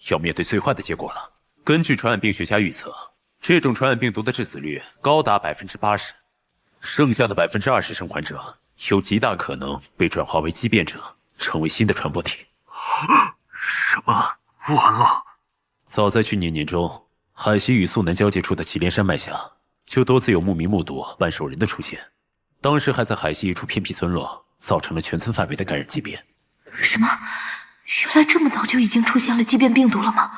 要面对最坏的结果了。根据传染病学家预测，这种传染病毒的致死率高达80%，剩下的20%生还者有极大可能被转化为畸变者，成为新的传播体。什么？完了！早在去年年中，海西与苏南交界处的祁连山脉下，就多次有牧民目睹万兽人的出现。当时还在海西一处偏僻村落，造成了全村范围的感染畸变。什么？原来这么早就已经出现了畸变病毒了吗？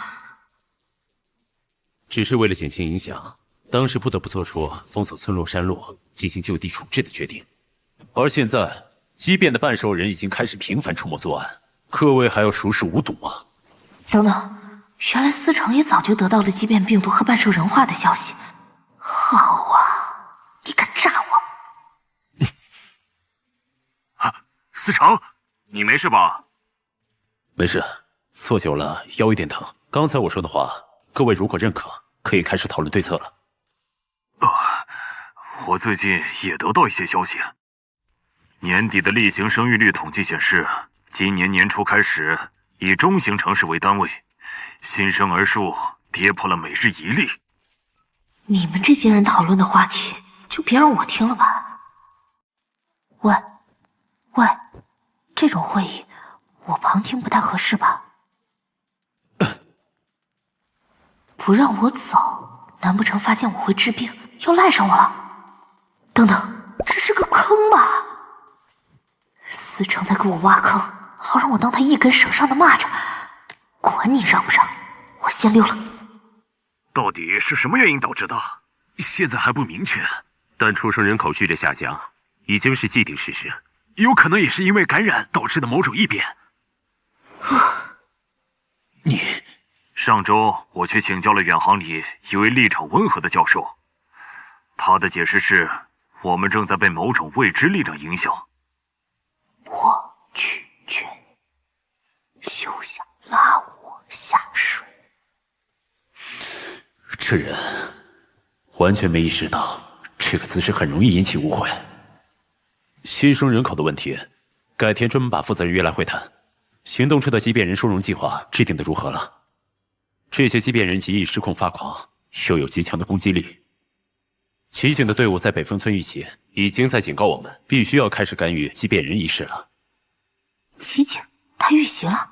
只是为了减轻影响，当时不得不做出封锁村落山路、进行就地处置的决定。而现在，畸变的半兽人已经开始频繁出没作案，各位还要熟视无睹吗？等等，原来司城也早就得到了畸变病毒和半兽人化的消息。好啊，你敢炸我？司城，你没事吧？没事，错久了腰有点疼。刚才我说的话，各位如果认可，可以开始讨论对策了。我最近也得到一些消息。年底的例行生育率统计显示，今年年初开始，以中型城市为单位，新生儿数跌破了每日1例。你们这些人讨论的话题，就别让我听了吧。喂，这种会议我旁听不太合适吧？不让我走，难不成发现我会治病，要赖上我了？等等，这是个坑吧？司城在给我挖坑，好让我当他一根绳上的蚂蚱。管你让不让，我先溜了。到底是什么原因导致的？现在还不明确，但出生人口剧烈下降已经是既定事实，有可能也是因为感染导致的某种异变。你上周我去请教了远航里一位立场温和的教授，他的解释是，我们正在被某种未知力量影响。我拒绝，休想拉我下水。这人完全没意识到这个姿势很容易引起误会。新生人口的问题，改天专门把负责人约来会谈。行动车的畸变人收容计划制定的如何了？这些畸变人极易失控发狂，又有极强的攻击力。骑警的队伍在北风村遇袭，已经在警告我们，必须要开始干预畸变人一事了。骑警，他遇袭了，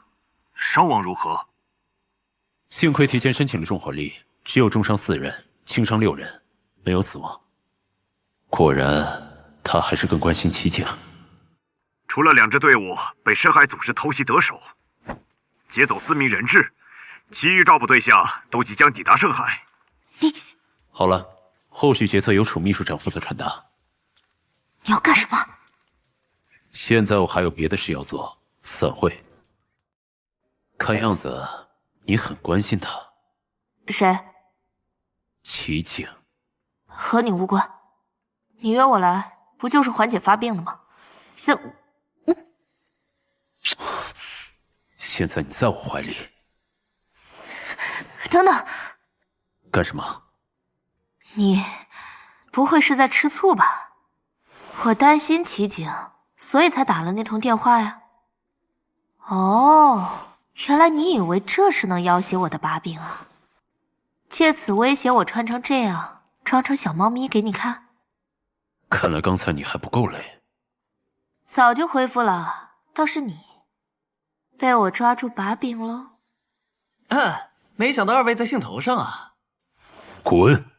伤亡如何？幸亏提前申请了重火力，只有重伤4人，轻伤6人，没有死亡。果然，他还是更关心骑警。除了2支队伍被深海组织偷袭得手，劫走4名人质，其余抓捕对象都即将抵达深海。你好了，后续决策由楚秘书长负责传达。你要干什么？现在我还有别的事要做，散会。看样子你很关心他。谁？齐景。和你无关。你约我来，不就是缓解发病的吗？现在你在我怀里。等等。干什么？你不会是在吃醋吧？我担心齐景，所以才打了那通电话呀。哦，原来你以为这是能要挟我的把柄啊？借此威胁我穿成这样，装成小猫咪给你看？看来刚才你还不够累。早就恢复了，倒是你被我抓住把柄喽。没想到2位在兴头上啊。滚！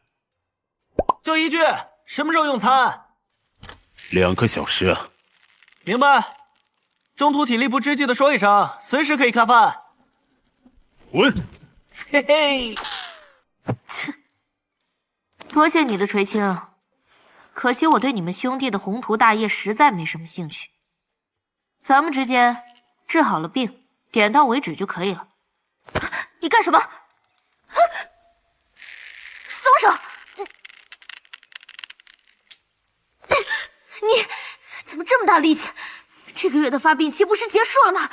就一句，什么时候用餐？2个小时啊。明白。中途体力不支记得说一声，随时可以开饭。滚！嘿嘿。切，多谢你的垂青，可惜我对你们兄弟的宏图大业实在没什么兴趣。咱们之间治好了病，点到为止就可以了。你干什么？松手！你怎么这么大力气？这个月的发病期不是结束了吗？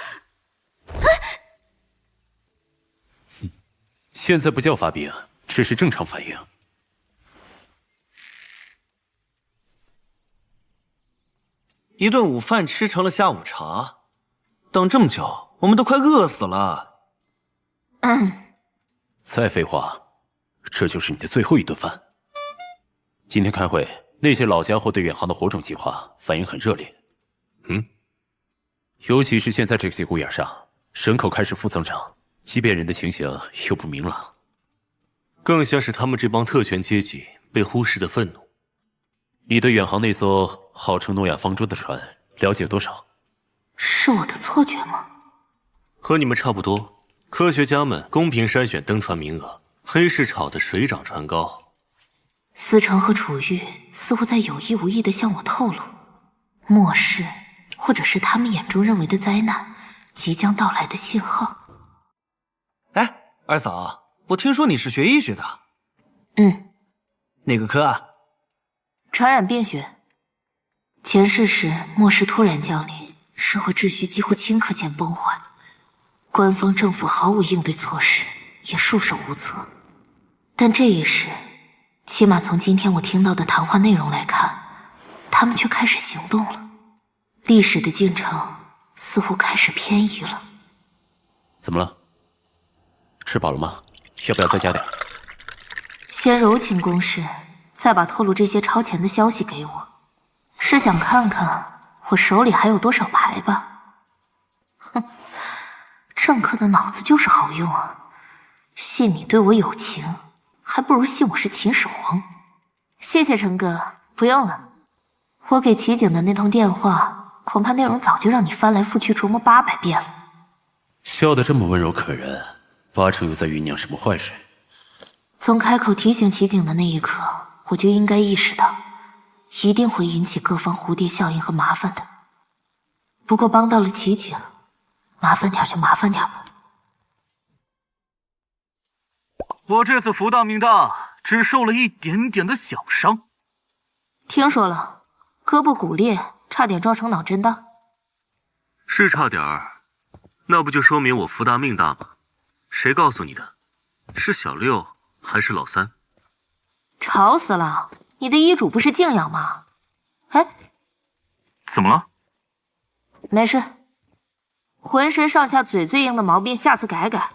现在不叫发病，只是正常反应。一顿午饭吃成了下午茶，等这么久，我们都快饿死了。再废话，这就是你的最后一顿饭。今天开会，那些老家伙对远航的火种计划反应很热烈。尤其是现在这个节骨眼上，人口开始负增长，畸变人的情形又不明朗，更像是他们这帮特权阶级被忽视的愤怒。你对远航那艘号称诺亚方舟的船了解多少？是我的错觉吗？和你们差不多。科学家们公平筛选登船名额，黑市炒得水涨船高。思成和楚玉似乎在有意无意地向我透露，末世或者是他们眼中认为的灾难即将到来的信号。哎，二嫂，我听说你是学医学的。哪个科啊？传染病学。前世时末世突然降临，社会秩序几乎顷刻间崩坏，官方政府毫无应对措施，也束手无策。但这一世，起码从今天我听到的谈话内容来看，他们却开始行动了。历史的进程似乎开始偏移了。怎么了？吃饱了吗？要不要再加点？先柔情攻势，再把透露这些超前的消息给我，是想看看我手里还有多少牌吧？哼，政客的脑子就是好用啊！信你对我有情，还不如信我是秦始皇。谢谢陈哥，不用了。我给齐景的那通电话，恐怕内容早就让你翻来覆去琢磨800遍了。笑得这么温柔可人，8成又在酝酿什么坏事。从开口提醒齐景的那一刻，我就应该意识到，一定会引起各方蝴蝶效应和麻烦的。不过帮到了齐景，麻烦点就麻烦点吧。我这次福大命大，只受了一点点的小伤。听说了，胳膊骨裂，差点撞成脑震荡。是差点儿，那不就说明我福大命大吗？谁告诉你的？是小六还是老三？吵死了！你的医嘱不是静养吗？哎，怎么了？没事，浑身上下嘴最硬的毛病，下次改改。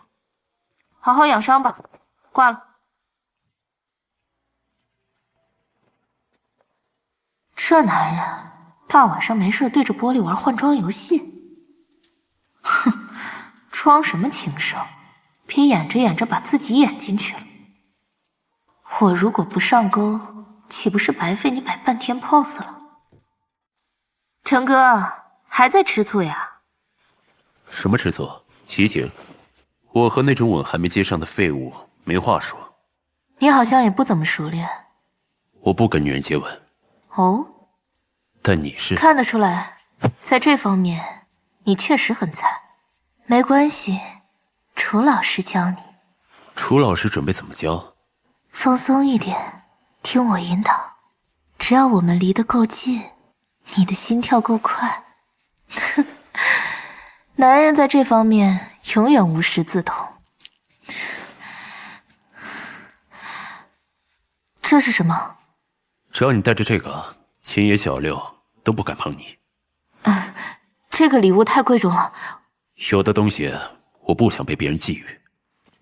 好好养伤吧。挂了。这男人大晚上没事对着玻璃玩换装游戏，哼，装什么禽兽？别演着演着把自己演进去了。我如果不上钩，岂不是白费你摆半天 pose 了？陈哥，还在吃醋呀？什么吃醋？齐景，我和那种吻还没接上的废物没话说。你好像也不怎么熟练。我不跟女人接吻。哦？但你是。看得出来，在这方面你确实很菜。没关系，楚老师教你。楚老师准备怎么教？放松一点，听我引导。只要我们离得够近，你的心跳够快，哼，男人在这方面永远无师自通。这是什么？只要你带着这个，秦野、小六都不敢碰你。这个礼物太贵重了。有的东西我不想被别人觊觎。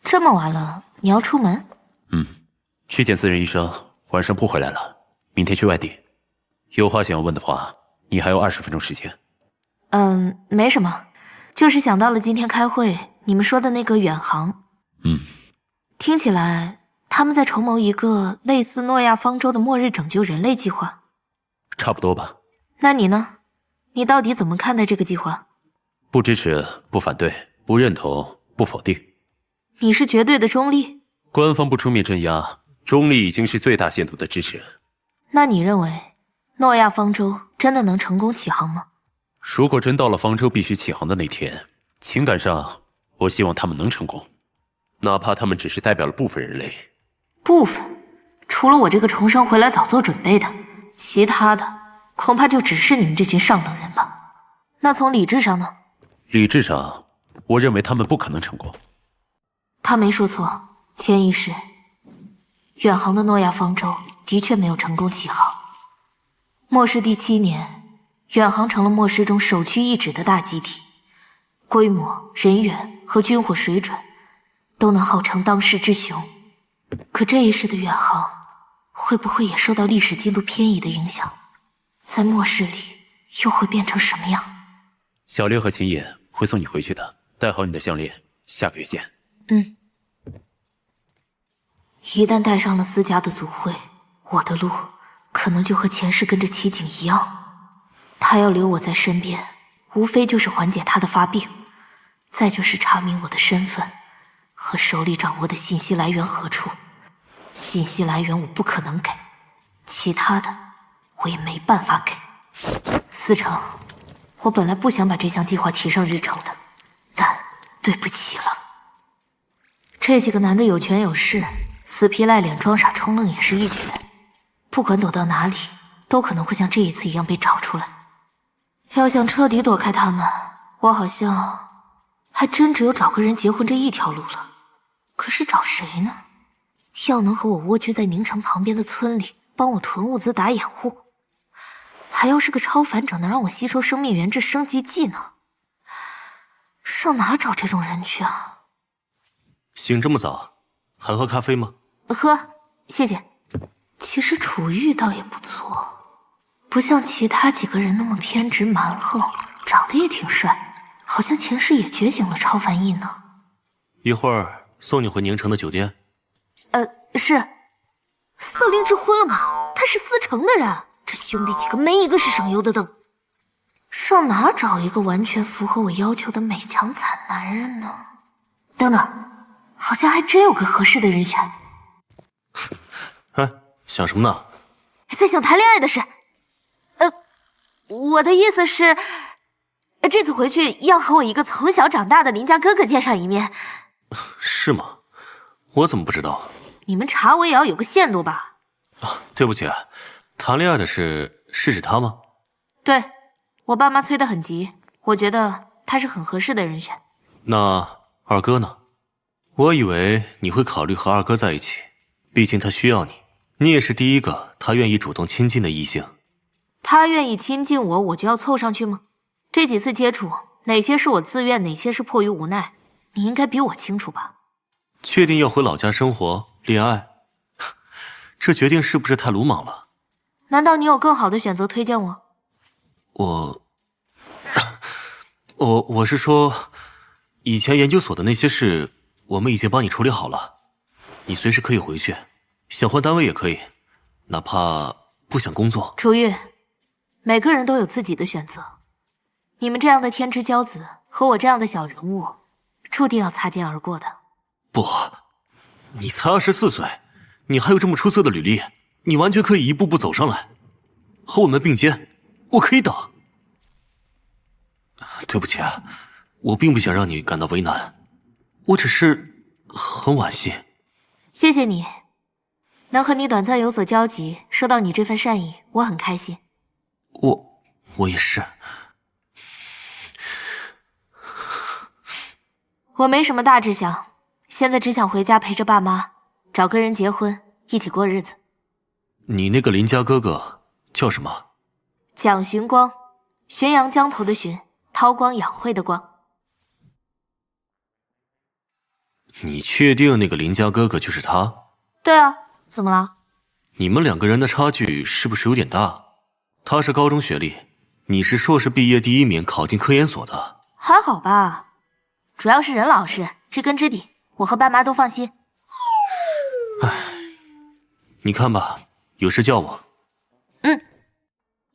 这么晚了，你要出门？去见私人医生，晚上不回来了，明天去外地。有话想要问的话，你还有20分钟时间。没什么，就是想到了今天开会你们说的那个远航。听起来他们在筹谋一个类似诺亚方舟的末日拯救人类计划。差不多吧。那你呢？你到底怎么看待这个计划？不支持，不反对，不认同，不否定。你是绝对的中立？官方不出面镇压，中立已经是最大限度的支持。那你认为诺亚方舟真的能成功起航吗？如果真到了方舟必须起航的那天，情感上我希望他们能成功，哪怕他们只是代表了部分人类。部分？除了我这个重生回来早做准备的，其他的恐怕就只是你们这群上等人吧。那从理智上呢？理智上，我认为他们不可能成功。他没说错，前一世远航的诺亚方舟的确没有成功起航。末世第7年，远航成了末世中首屈一指的大集体，规模、人员和军火水准都能号称当世之雄。可这一世的远航会不会也受到历史进度偏移的影响？在末世里又会变成什么样？小六和秦野会送你回去的，带好你的项链，下个月见。一旦带上了私家的族徽，我的路可能就和前世跟着齐景一样。他要留我在身边，无非就是缓解他的发病，再就是查明我的身份和手里掌握的信息来源何处。信息来源我不可能给，其他的我也没办法给。思成，我本来不想把这项计划提上日程的，但对不起了。这几个男的有权有势，死皮赖脸装傻充愣也是一群，不管躲到哪里，都可能会像这一次一样被找出来。要想彻底躲开他们，我好像还真只有找个人结婚这一条路了。可是找谁呢？要能和我蜗居在宁城旁边的村里，帮我囤物资打掩护，还要是个超凡者，能让我吸收生命原质升级技能，上哪找这种人去啊？醒这么早，还喝咖啡吗？喝，谢谢。其实楚玉倒也不错，不像其他几个人那么偏执蛮横，长得也挺帅，好像前世也觉醒了超凡异能。一会儿送你回宁城的酒店。是。色灵之婚了吗？他是思成的人，这兄弟几个没一个是省油的灯。上哪找一个完全符合我要求的美强惨男人呢？等等，好像还真有个合适的人选。哎，想什么呢？在想谈恋爱的事。我的意思是，这次回去要和我一个从小长大的邻家哥哥见上一面。是吗？我怎么不知道？你们查我也要有个限度吧？对不起，谈恋爱的事是指他吗？对，我爸妈催得很急，我觉得他是很合适的人选。那二哥呢？我以为你会考虑和二哥在一起，毕竟他需要你，你也是第一个他愿意主动亲近的异性。他愿意亲近我，我就要凑上去吗？这几次接触，哪些是我自愿，哪些是迫于无奈，你应该比我清楚吧？确定要回老家生活恋爱？这决定是不是太鲁莽了？难道你有更好的选择推荐我？我是说，以前研究所的那些事，我们已经帮你处理好了，你随时可以回去，想换单位也可以，哪怕不想工作。楚玉，每个人都有自己的选择，你们这样的天之骄子和我这样的小人物，注定要擦肩而过的。不，你才24岁，你还有这么出色的履历，你完全可以一步步走上来，和我们并肩，我可以等。对不起，我并不想让你感到为难，我只是很惋惜。谢谢你，能和你短暂有所交集，收到你这份善意，我很开心。我也是。我没什么大志向，现在只想回家陪着爸妈，找个人结婚，一起过日子。你那个邻家哥哥叫什么？蒋寻光，浔阳江头的浔，韬光养晦的光。你确定那个邻家哥哥就是他？对啊，怎么了？你们两个人的差距是不是有点大？他是高中学历，你是硕士毕业第1名考进科研所的。还好吧，主要是人老实，知根知底，我和爸妈都放心。你看吧，有事叫我。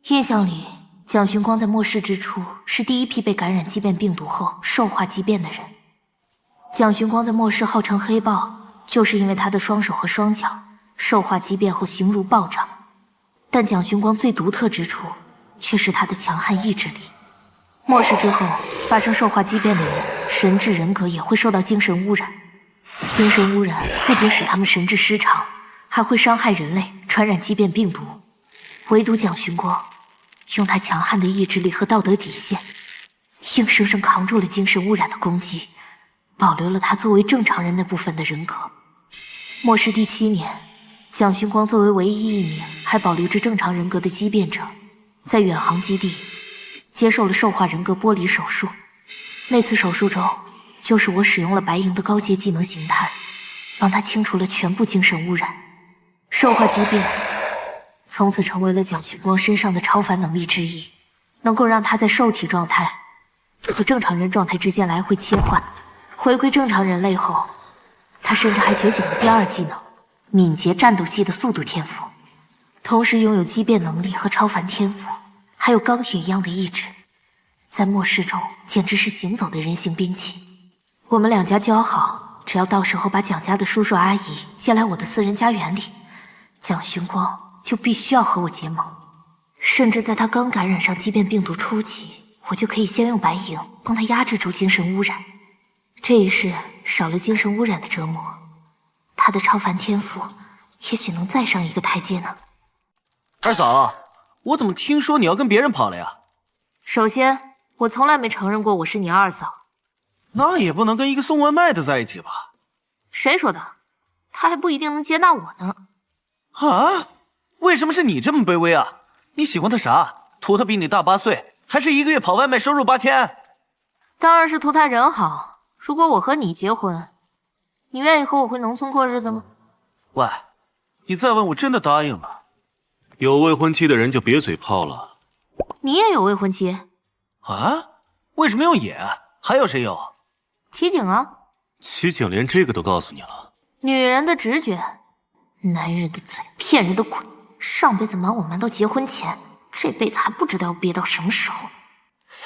印象里，蒋寻光在末世之初是第一批被感染畸变病毒后兽化畸变的人。蒋寻光在末世号称黑豹，就是因为他的双手和双脚兽化畸变后形如暴涨。但蒋寻光最独特之处，却是他的强悍意志力。末世之后发生兽化畸变的人，神智人格也会受到精神污染。精神污染不仅使他们神智失常，还会伤害人类，传染畸变病毒。唯独蒋寻光用他强悍的意志力和道德底线，硬生生扛住了精神污染的攻击，保留了他作为正常人那部分的人格。末世第7年，蒋寻光作为唯一一名还保留着正常人格的畸变者，在远航基地接受了兽化人格剥离手术。那次手术中，就是我使用了白银的高阶技能形态，帮他清除了全部精神污染。兽化畸变从此成为了蒋寻光身上的超凡能力之一，能够让他在兽体状态和正常人状态之间来回切换。回归正常人类后，他甚至还觉醒了第2技能敏捷战斗系的速度天赋，同时拥有畸变能力和超凡天赋，还有钢铁一样的意志，在末世中简直是行走的人形兵器。我们两家交好，只要到时候把蒋家的叔叔阿姨接来我的私人家园里，蒋寻光就必须要和我结盟。甚至在他刚感染上畸变病毒初期，我就可以先用白银帮他压制住精神污染。这一世少了精神污染的折磨，他的超凡天赋也许能再上一个台阶呢。二嫂，我怎么听说你要跟别人跑了呀？首先，我从来没承认过我是你二嫂。那也不能跟一个送外卖的在一起吧？谁说的？他还不一定能接纳我呢。啊？为什么是你这么卑微啊？你喜欢他啥？图他比你大8岁，还是一个月跑外卖收入8000？当然是图他人好。如果我和你结婚，你愿意和我回农村过日子吗？喂，你再问我真的答应了。有未婚妻的人就别嘴炮了。你也有未婚妻啊？为什么用也？还有谁有？齐景啊。齐景连这个都告诉你了。女人的直觉，男人的嘴，骗人的鬼。上辈子瞒我瞒到结婚前，这辈子还不知道要憋到什么时候。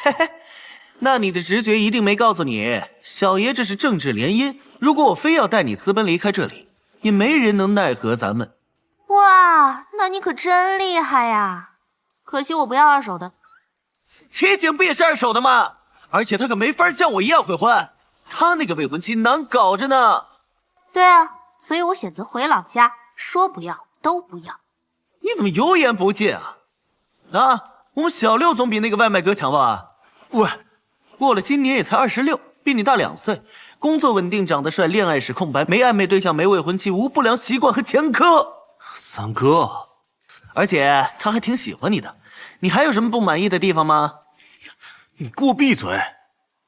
嘿嘿，那你的直觉一定没告诉你，小爷这是政治联姻。如果我非要带你私奔离开这里，也没人能奈何咱们。哇，那你可真厉害呀！可惜我不要二手的。齐景不也是二手的吗？而且他可没法像我一样悔婚，他那个未婚妻难搞着呢。对啊，所以我选择回老家，说不要都不要。你怎么油盐不进啊？啊，我们小六总比那个外卖哥强吧？喂，过了今年也才26，比你大2岁，工作稳定，长得帅，恋爱史空白，没暧昧对象，没未婚妻，无不良习惯和前科。三哥，而且他还挺喜欢你的，你还有什么不满意的地方吗？你给我闭嘴！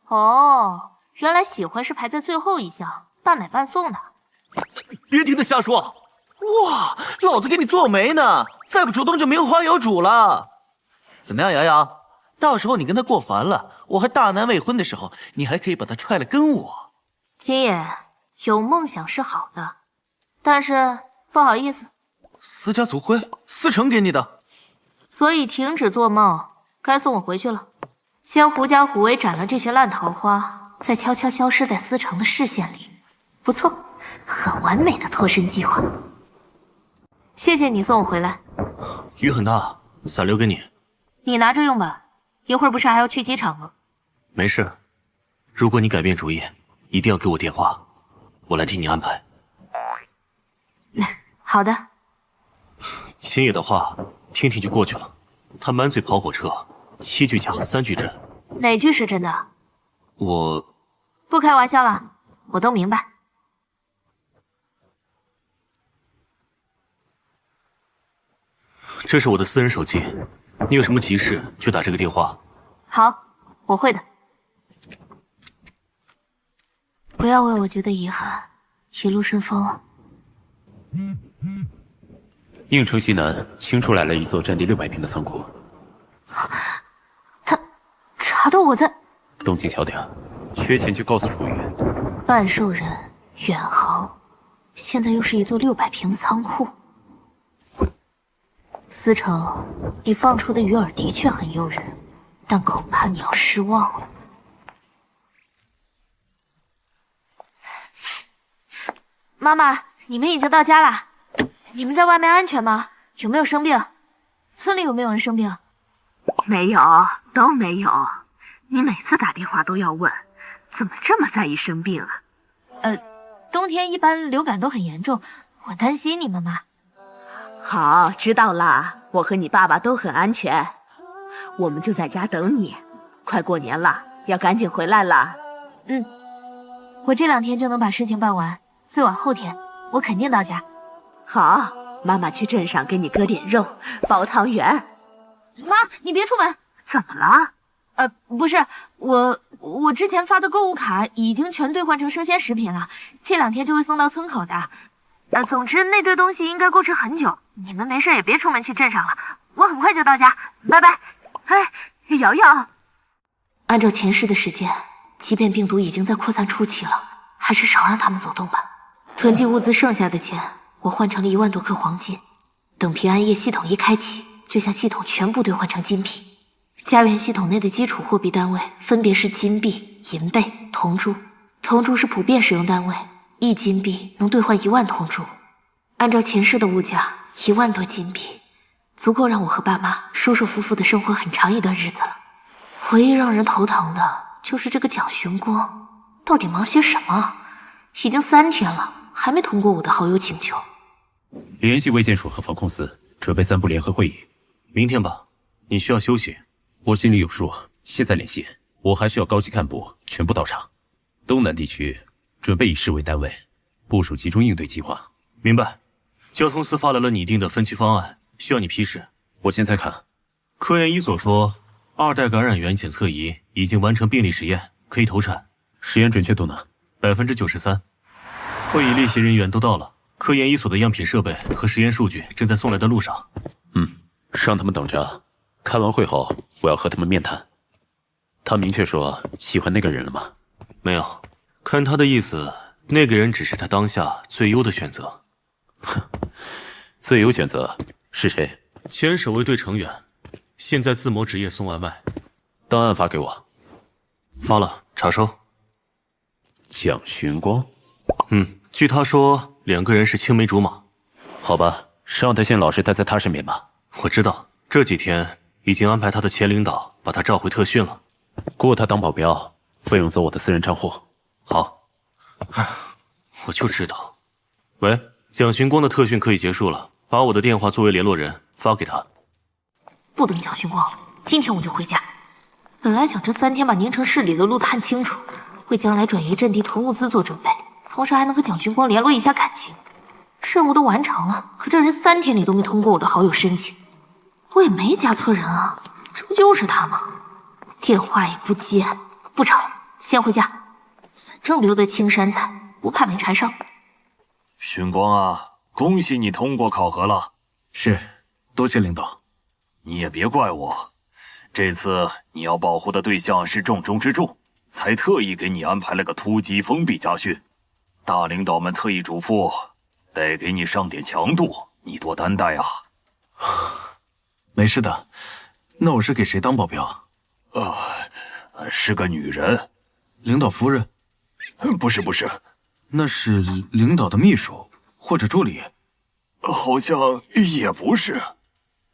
哦，原来喜欢是排在最后一项，半买半送的。别听他瞎说！哇，老子给你做媒呢，再不主动就名花有主了。怎么样，瑶瑶？到时候你跟他过烦了，我还大难未婚的时候，你还可以把他踹来跟我。秦野，有梦想是好的，但是不好意思，私家族徽，思成给你的，所以停止做梦，该送我回去了。先狐假虎威斩了这群烂桃花，再悄悄消失在思成的视线里。不错，很完美的脱身计划。谢谢你送我回来。雨很大，伞留给你。你拿着用吧，一会儿不是还要去机场吗？没事，如果你改变主意，一定要给我电话，我来替你安排。好的。秦野的话听听就过去了，他满嘴跑火车，7句假3句真。哪句是真的？我不开玩笑了，我都明白。这是我的私人手机，你有什么急事就打这个电话。好，我会的。不要为我觉得遗憾，一路顺风啊。应城西南清出来了一座占地600平的仓库，他查到我在动静小点，缺钱就告诉楚雨。半兽人远航，现在又是一座600平的仓库。思成，你放出的鱼饵的确很诱人，但恐怕你要失望了。妈妈，你们已经到家了。你们在外面安全吗？有没有生病？村里有没有人生病？没有，都没有。你每次打电话都要问，怎么这么在意生病啊？冬天一般流感都很严重，我担心你们嘛。好，知道了。我和你爸爸都很安全，我们就在家等你。快过年了，要赶紧回来了。我这2天就能把事情办完，最晚后天我肯定到家。好，妈妈去镇上给你割点肉，包汤圆。妈，你别出门。怎么了？不是，我之前发的购物卡已经全兑换成生鲜食品了，这2天就会送到村口的。总之那堆东西应该够吃很久，你们没事也别出门去镇上了，我很快就到家，拜拜。哎，瑶瑶，按照前世的时间，畸变病毒已经在扩散初期了，还是少让他们走动吧。囤积物资剩下的钱，我换成了1万多颗黄金。等平安夜系统一开启，就将系统全部兑换成金币。家园系统内的基础货币单位分别是金币、银贝、铜珠。铜珠是普遍使用单位，1金币能兑换1万铜珠。按照前世的物价，1万多金币足够让我和爸妈舒舒服服的生活很长一段日子了。唯一让人头疼的就是这个蒋寻光，到底忙些什么？已经3天了，还没通过我的好友请求。联系卫健署和防控司，准备3部联合会议。明天吧。你需要休息，我心里有数，现在联系。我还需要高级干部全部到场。东南地区准备以市为单位，部署集中应对计划。明白。交通司发来了拟定的分区方案，需要你批示。我现在看。科研一所说，2代感染源检测仪已经完成病例实验，可以投产。实验准确度呢？93%。会议列席人员都到了，科研一所的样品设备和实验数据正在送来的路上。让他们等着。开完会后，我要和他们面谈。他明确说喜欢那个人了吗？没有，看他的意思，那个人只是他当下最优的选择。最优选择是谁？前守卫队成员，现在自谋职业送外卖。档案发给我。发了，查收。蒋寻光？据他说，2个人是青梅竹马。好吧，让他先老实待在他身边吧。我知道，这几天已经安排他的前领导把他召回特训了。雇他当保镖，费用走我的私人账户。好。我就知道。喂，蒋寻光的特训可以结束了，把我的电话作为联络人发给他。不等蒋寻光，今天我就回家。本来想这3天把宁城市里的路探清楚，为将来转移阵地囤物资做准备，同时还能和蒋寻光联络一下感情。任务都完成了，可这人3天里都没通过我的好友申请，我也没加错人啊，这不就是他吗？电话也不接，不吵了，先回家。反正留得青山在，不怕没柴烧。寻光啊，恭喜你通过考核了。是，多谢领导。你也别怪我，这次你要保护的对象是重中之重，才特意给你安排了个突击封闭家训。大领导们特意嘱咐，得给你上点强度，你多担待啊。没事的，那我是给谁当保镖？是个女人。领导夫人？不是，那是领导的秘书或者助理？好像也不是，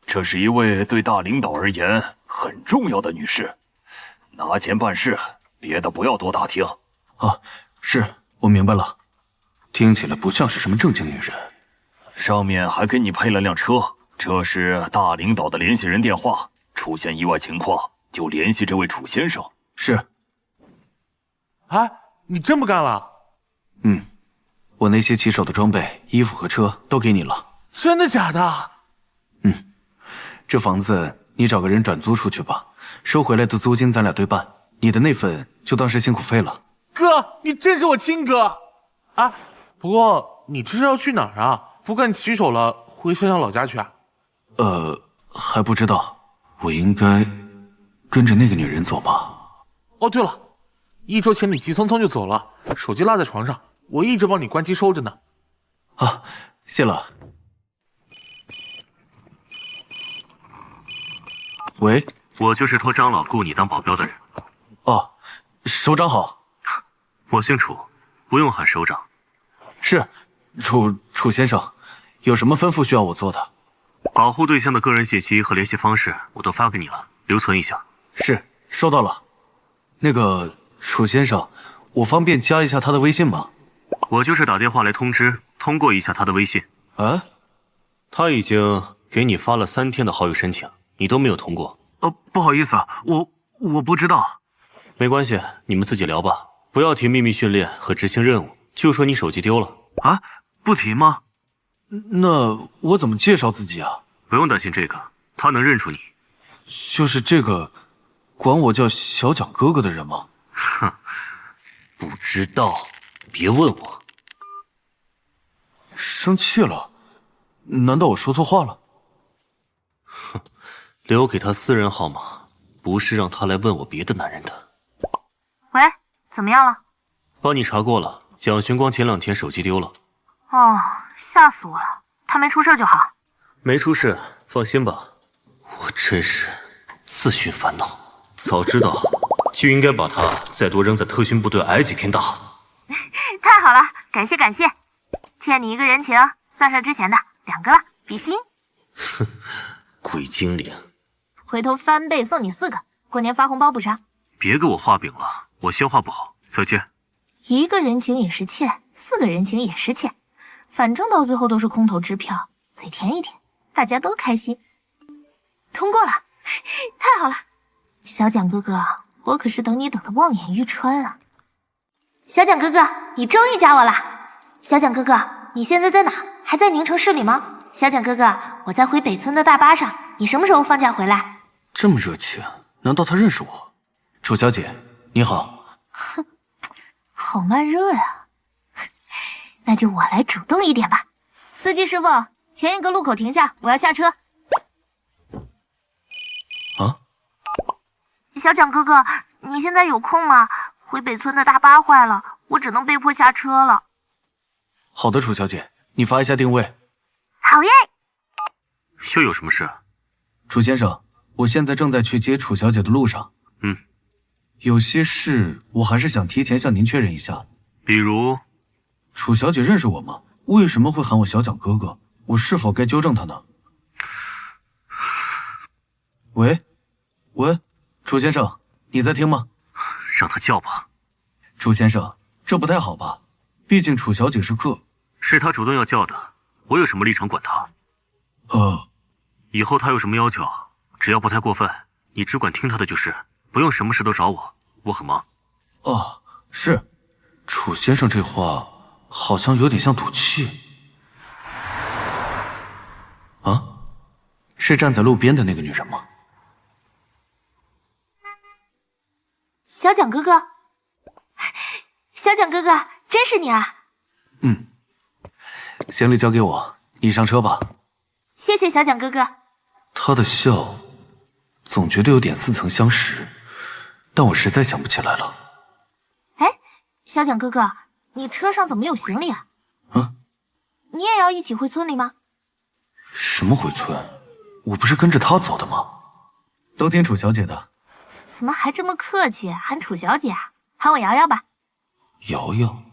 这是一位对大领导而言很重要的女士。拿钱办事，别的不要多打听。是，我明白了。听起来不像是什么正经女人。上面还给你配了辆车，这是大领导的联系人电话，出现意外情况就联系这位楚先生。是。你真不干了？我那些骑手的装备、衣服和车都给你了。真的假的？这房子你找个人转租出去吧，收回来的租金咱俩对半，你的那份就当是辛苦费了。哥，你真是我亲哥！不过你这是要去哪儿啊？不干骑手了，回乡下老家去啊？还不知道，我应该跟着那个女人走吧。对了，1周前你急匆匆就走了，手机落在床上，我一直帮你关机收着呢。谢了。喂，我就是托张老雇你当保镖的人。首长好。我姓楚，不用喊首长。是，楚先生，有什么吩咐需要我做的？保护对象的个人信息和联系方式我都发给你了，留存一下。是，收到了。那个楚先生，我方便加一下他的微信吗？我就是打电话来通知，通过一下他的微信。他已经给你发了3天的好友申请，你都没有通过。不好意思，我不知道。没关系，你们自己聊吧，不要提秘密训练和执行任务，就说你手机丢了。不提吗？那我怎么介绍自己啊？不用担心这个，他能认出你。就是这个管我叫小蒋哥哥的人吗？不知道，别问我。生气了？难道我说错话了？留给他私人号码，不是让他来问我别的男人的。喂，怎么样了？帮你查过了，蒋寻光前2天手机丢了。吓死我了！他没出事就好。没出事，放心吧。我真是自寻烦恼，早知道就应该把他再多扔在特训部队挨几天打。太好了，感谢，欠你1个人情，算上之前的2个了，比心。鬼精灵，回头翻倍送你4个，过年发红包补偿。别给我画饼了，我消化不好。再见。1个人情也是欠，4个人情也是欠，反正到最后都是空头支票，嘴甜一点，大家都开心。通过了，太好了！小蒋哥哥，我可是等你等的望眼欲穿啊！小蒋哥哥，你终于加我了！小蒋哥哥，你现在在哪？还在宁城市里吗？小蒋哥哥，我在回北村的大巴上，你什么时候放假回来？这么热情，难道他认识我？楚小姐，你好。哼，好慢热呀。那就我来主动一点吧。司机师傅，前一个路口停下，我要下车。啊？小蒋哥哥，你现在有空吗？回北村的大巴坏了，我只能被迫下车了。好的，楚小姐，你发一下定位。好耶！又有什么事？楚先生，我现在正在去接楚小姐的路上。有些事我还是想提前向您确认一下。比如，楚小姐认识我吗？为什么会喊我小蒋哥哥？我是否该纠正她呢？喂，楚先生，你在听吗？让他叫吧。楚先生，这不太好吧？毕竟楚小姐是客。是他主动要叫的，我有什么立场管他？以后他有什么要求，只要不太过分，你只管听他的就是，不用什么事都找我，我很忙。哦，是。楚先生这话好像有点像赌气。啊？是站在路边的那个女人吗？小蒋哥哥，小蒋哥哥，真是你啊！行李交给我，你上车吧。谢谢小蒋哥哥。他的笑，总觉得有点似曾相识，但我实在想不起来了。哎，小蒋哥哥，你车上怎么有行李啊？你也要一起回村里吗？什么回村？我不是跟着他走的吗？都听楚小姐的。怎么还这么客气，喊楚小姐啊？喊我瑶瑶吧。瑶瑶，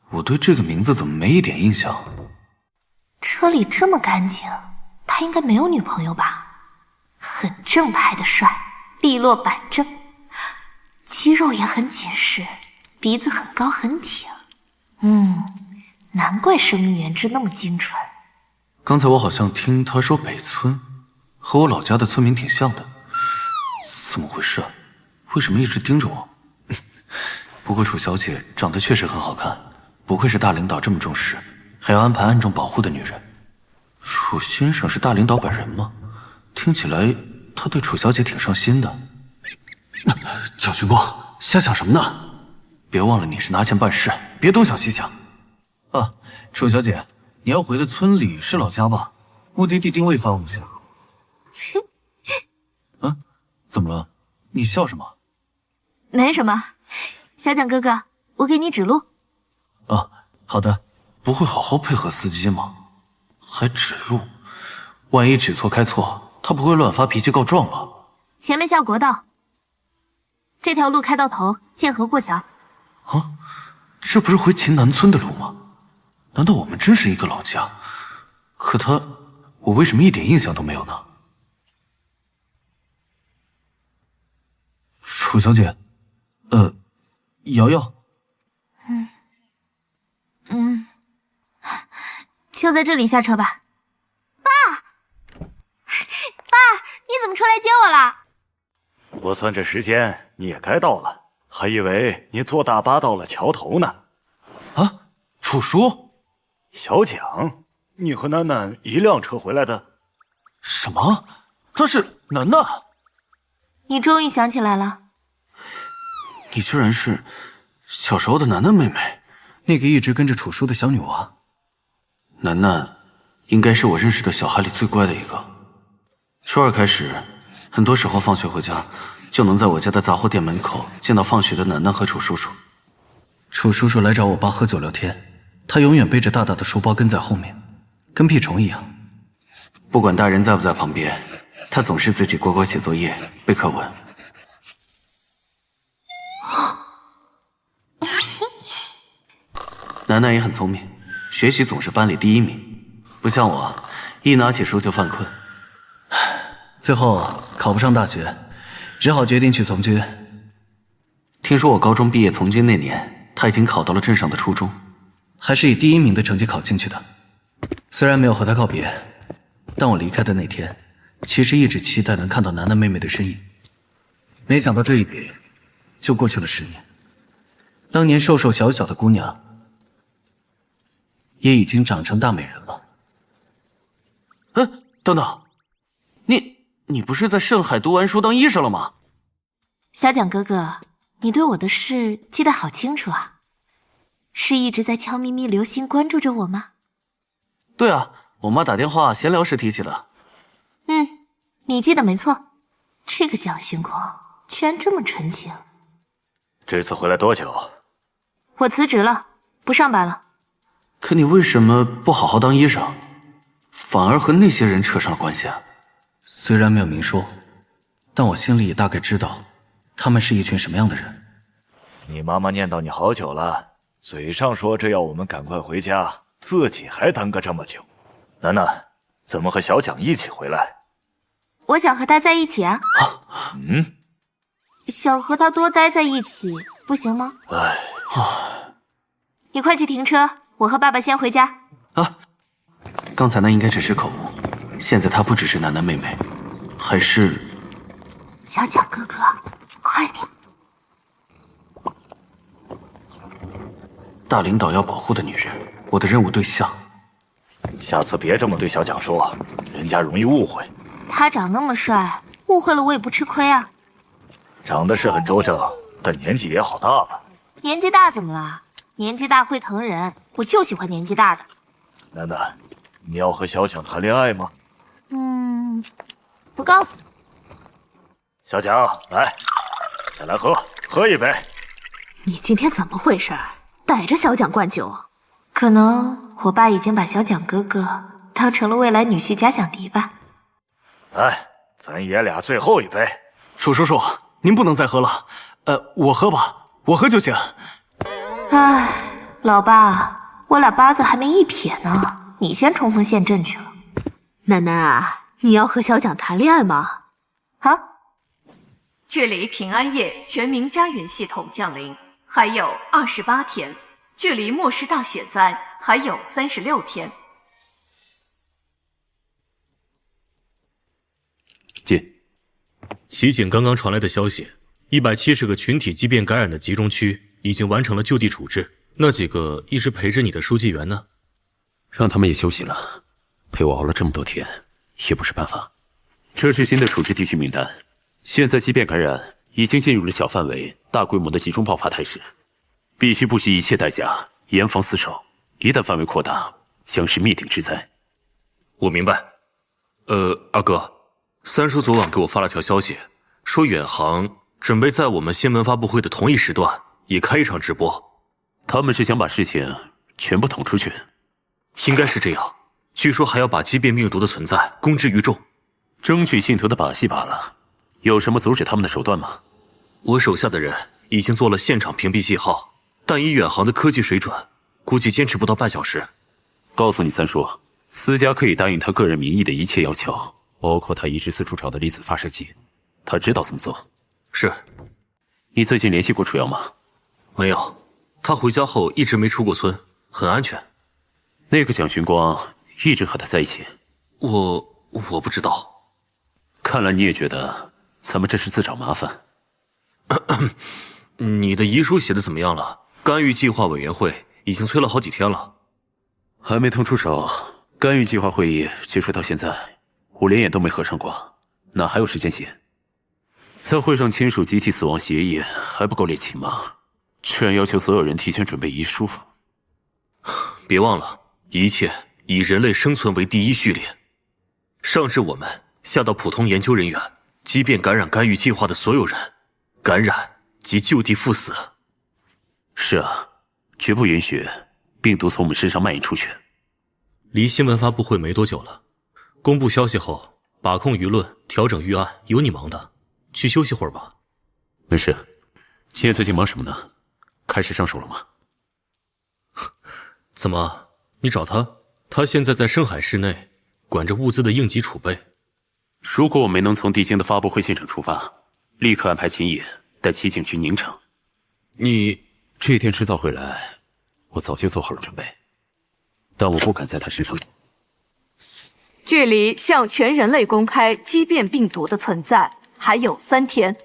我对这个名字怎么没一点印象？车里这么干净，他应该没有女朋友吧？很正派的帅，利落板正，肌肉也很紧实，鼻子很高很挺。难怪生命元质那么精纯。刚才我好像听他说北村和我老家的村民挺像的，怎么回事？为什么一直盯着我？不过楚小姐长得确实很好看，不愧是大领导这么重视，还要安排暗中保护的女人。楚先生是大领导本人吗？听起来他对楚小姐挺上心的。蒋巡光，瞎想什么呢？别忘了你是拿钱办事，别东想西想。啊，楚小姐，你要回的村里是老家吧？目的地定位发我一下。怎么了？你笑什么？没什么，小蒋哥哥，我给你指路。啊，好的。不会好好配合司机吗？还指路，万一指错开错，他不会乱发脾气告状吧？前面下国道，这条路开到头，剑河过桥。啊，这不是回秦南村的路吗？难道我们真是一个老家？可我为什么一点印象都没有呢？楚小姐，瑶瑶，就在这里下车吧。爸，你怎么出来接我了？我算这时间你也该到了，还以为你坐大巴到了桥头呢。啊，楚叔，小蒋，你和楠楠一辆车回来的？什么？她是楠楠？你终于想起来了。你居然是小时候的楠楠妹妹，那个一直跟着楚叔的小女娃。楠楠应该是我认识的小孩里最乖的一个。初二开始，很多时候放学回家，就能在我家的杂货店门口见到放学的楠楠和楚叔叔。楚叔叔来找我爸喝酒聊天，他永远背着大大的书包跟在后面，跟屁虫一样。不管大人在不在旁边，他总是自己乖乖写作业、背课文。楠楠也很聪明，学习总是班里第1名，不像我，一拿起书就犯困，最后考不上大学，只好决定去从军。听说我高中毕业从军那年，他已经考到了镇上的初中，还是以第1名的成绩考进去的。虽然没有和他告别，但我离开的那天，其实一直期待能看到楠楠妹妹的身影。没想到这一别，就过去了10年。当年瘦瘦小小的姑娘，也已经长成大美人了。等等，你不是在盛海读完书当医生了吗？小蒋哥哥，你对我的事记得好清楚啊，是一直在悄咪咪留心关注着我吗？对啊，我妈打电话闲聊时提起的。你记得没错，这个蒋勋光居然这么纯情。这次回来多久？我辞职了，不上班了。可你为什么不好好当医生，反而和那些人扯上了关系啊？虽然没有明说，但我心里也大概知道，他们是一群什么样的人。你妈妈念叨你好久了，嘴上说着要我们赶快回家，自己还耽搁这么久。楠楠，怎么和小蒋一起回来？我想和他在一起啊。想和他多待在一起，不行吗？你快去停车，我和爸爸先回家。刚才那应该只是口误，现在她不只是楠楠妹妹，还是……小蒋哥哥，快点！大领导要保护的女人，我的任务对象。下次别这么对小蒋说，人家容易误会。他长那么帅，误会了我也不吃亏啊。长得是很周正，但年纪也好大了。年纪大怎么了？年纪大会疼人，我就喜欢年纪大的。楠楠，你要和小蒋谈恋爱吗？不告诉你。小蒋，来，再来喝一杯。你今天怎么回事？逮着小蒋灌酒？可能我爸已经把小蒋哥哥当成了未来女婿假想敌吧。来，咱爷俩最后一杯。楚叔叔，您不能再喝了。我喝吧，我喝就行。老爸，我俩八字还没一撇呢，你先冲锋陷阵去了。楠楠啊，你要和小蒋谈恋爱吗？距离平安夜全民家园系统降临还有28天，距离末世大雪灾还有36天。进。齐警刚刚传来的消息，170个群体疾病感染的集中区已经完成了就地处置。那几个一直陪着你的书记员呢？让他们也休息了，陪我熬了这么多天，也不是办法。这是新的处置地区名单，现在疾病感染已经进入了小范围、大规模的集中爆发态势，必须不惜一切代价严防死守。一旦范围扩大，将是灭顶之灾。我明白。二哥，三叔昨晚给我发了条消息，说远航准备在我们新闻发布会的同一时段也开一场直播。他们是想把事情全部捅出去。应该是这样。据说还要把畸变病毒的存在公之于众，争取镜头的把戏罢了。有什么阻止他们的手段吗？我手下的人已经做了现场屏蔽信号，但以远航的科技水准，估计坚持不到半小时。告诉你三叔，思佳可以答应他个人名义的一切要求，包括他一直四处找的离子发射器，他知道怎么做。是。你最近联系过楚瑶吗？没有，他回家后一直没出过村，很安全。那个蒋勋光一直和他在一起？我不知道。看来你也觉得咱们这是自找麻烦。你的遗书写的怎么样了？干预计划委员会已经催了好几天了。还没腾出手，干预计划会议结束到现在，我连眼都没合上过，哪还有时间写？在会上签署集体死亡协议还不够猎奇吗？居然要求所有人提前准备遗书。别忘了，一切以人类生存为第一序列，上至我们，下到普通研究人员，即便感染干预计划的所有人，感染即就地赴死。是啊，绝不允许病毒从我们身上蔓延出去。离新闻发布会没多久了，公布消息后，把控舆论，调整预案，有你忙的，去休息会儿吧。没事。今天最近忙什么呢？开始上手了吗？怎么，你找他？他现在在深海市内管着物资的应急储备。如果我没能从帝京的发布会现场出发，立刻安排秦野带齐景去宁城。你这天迟早会来，我早就做好了准备，但我不敢在他身上。距离向全人类公开畸变病毒的存在还有3天。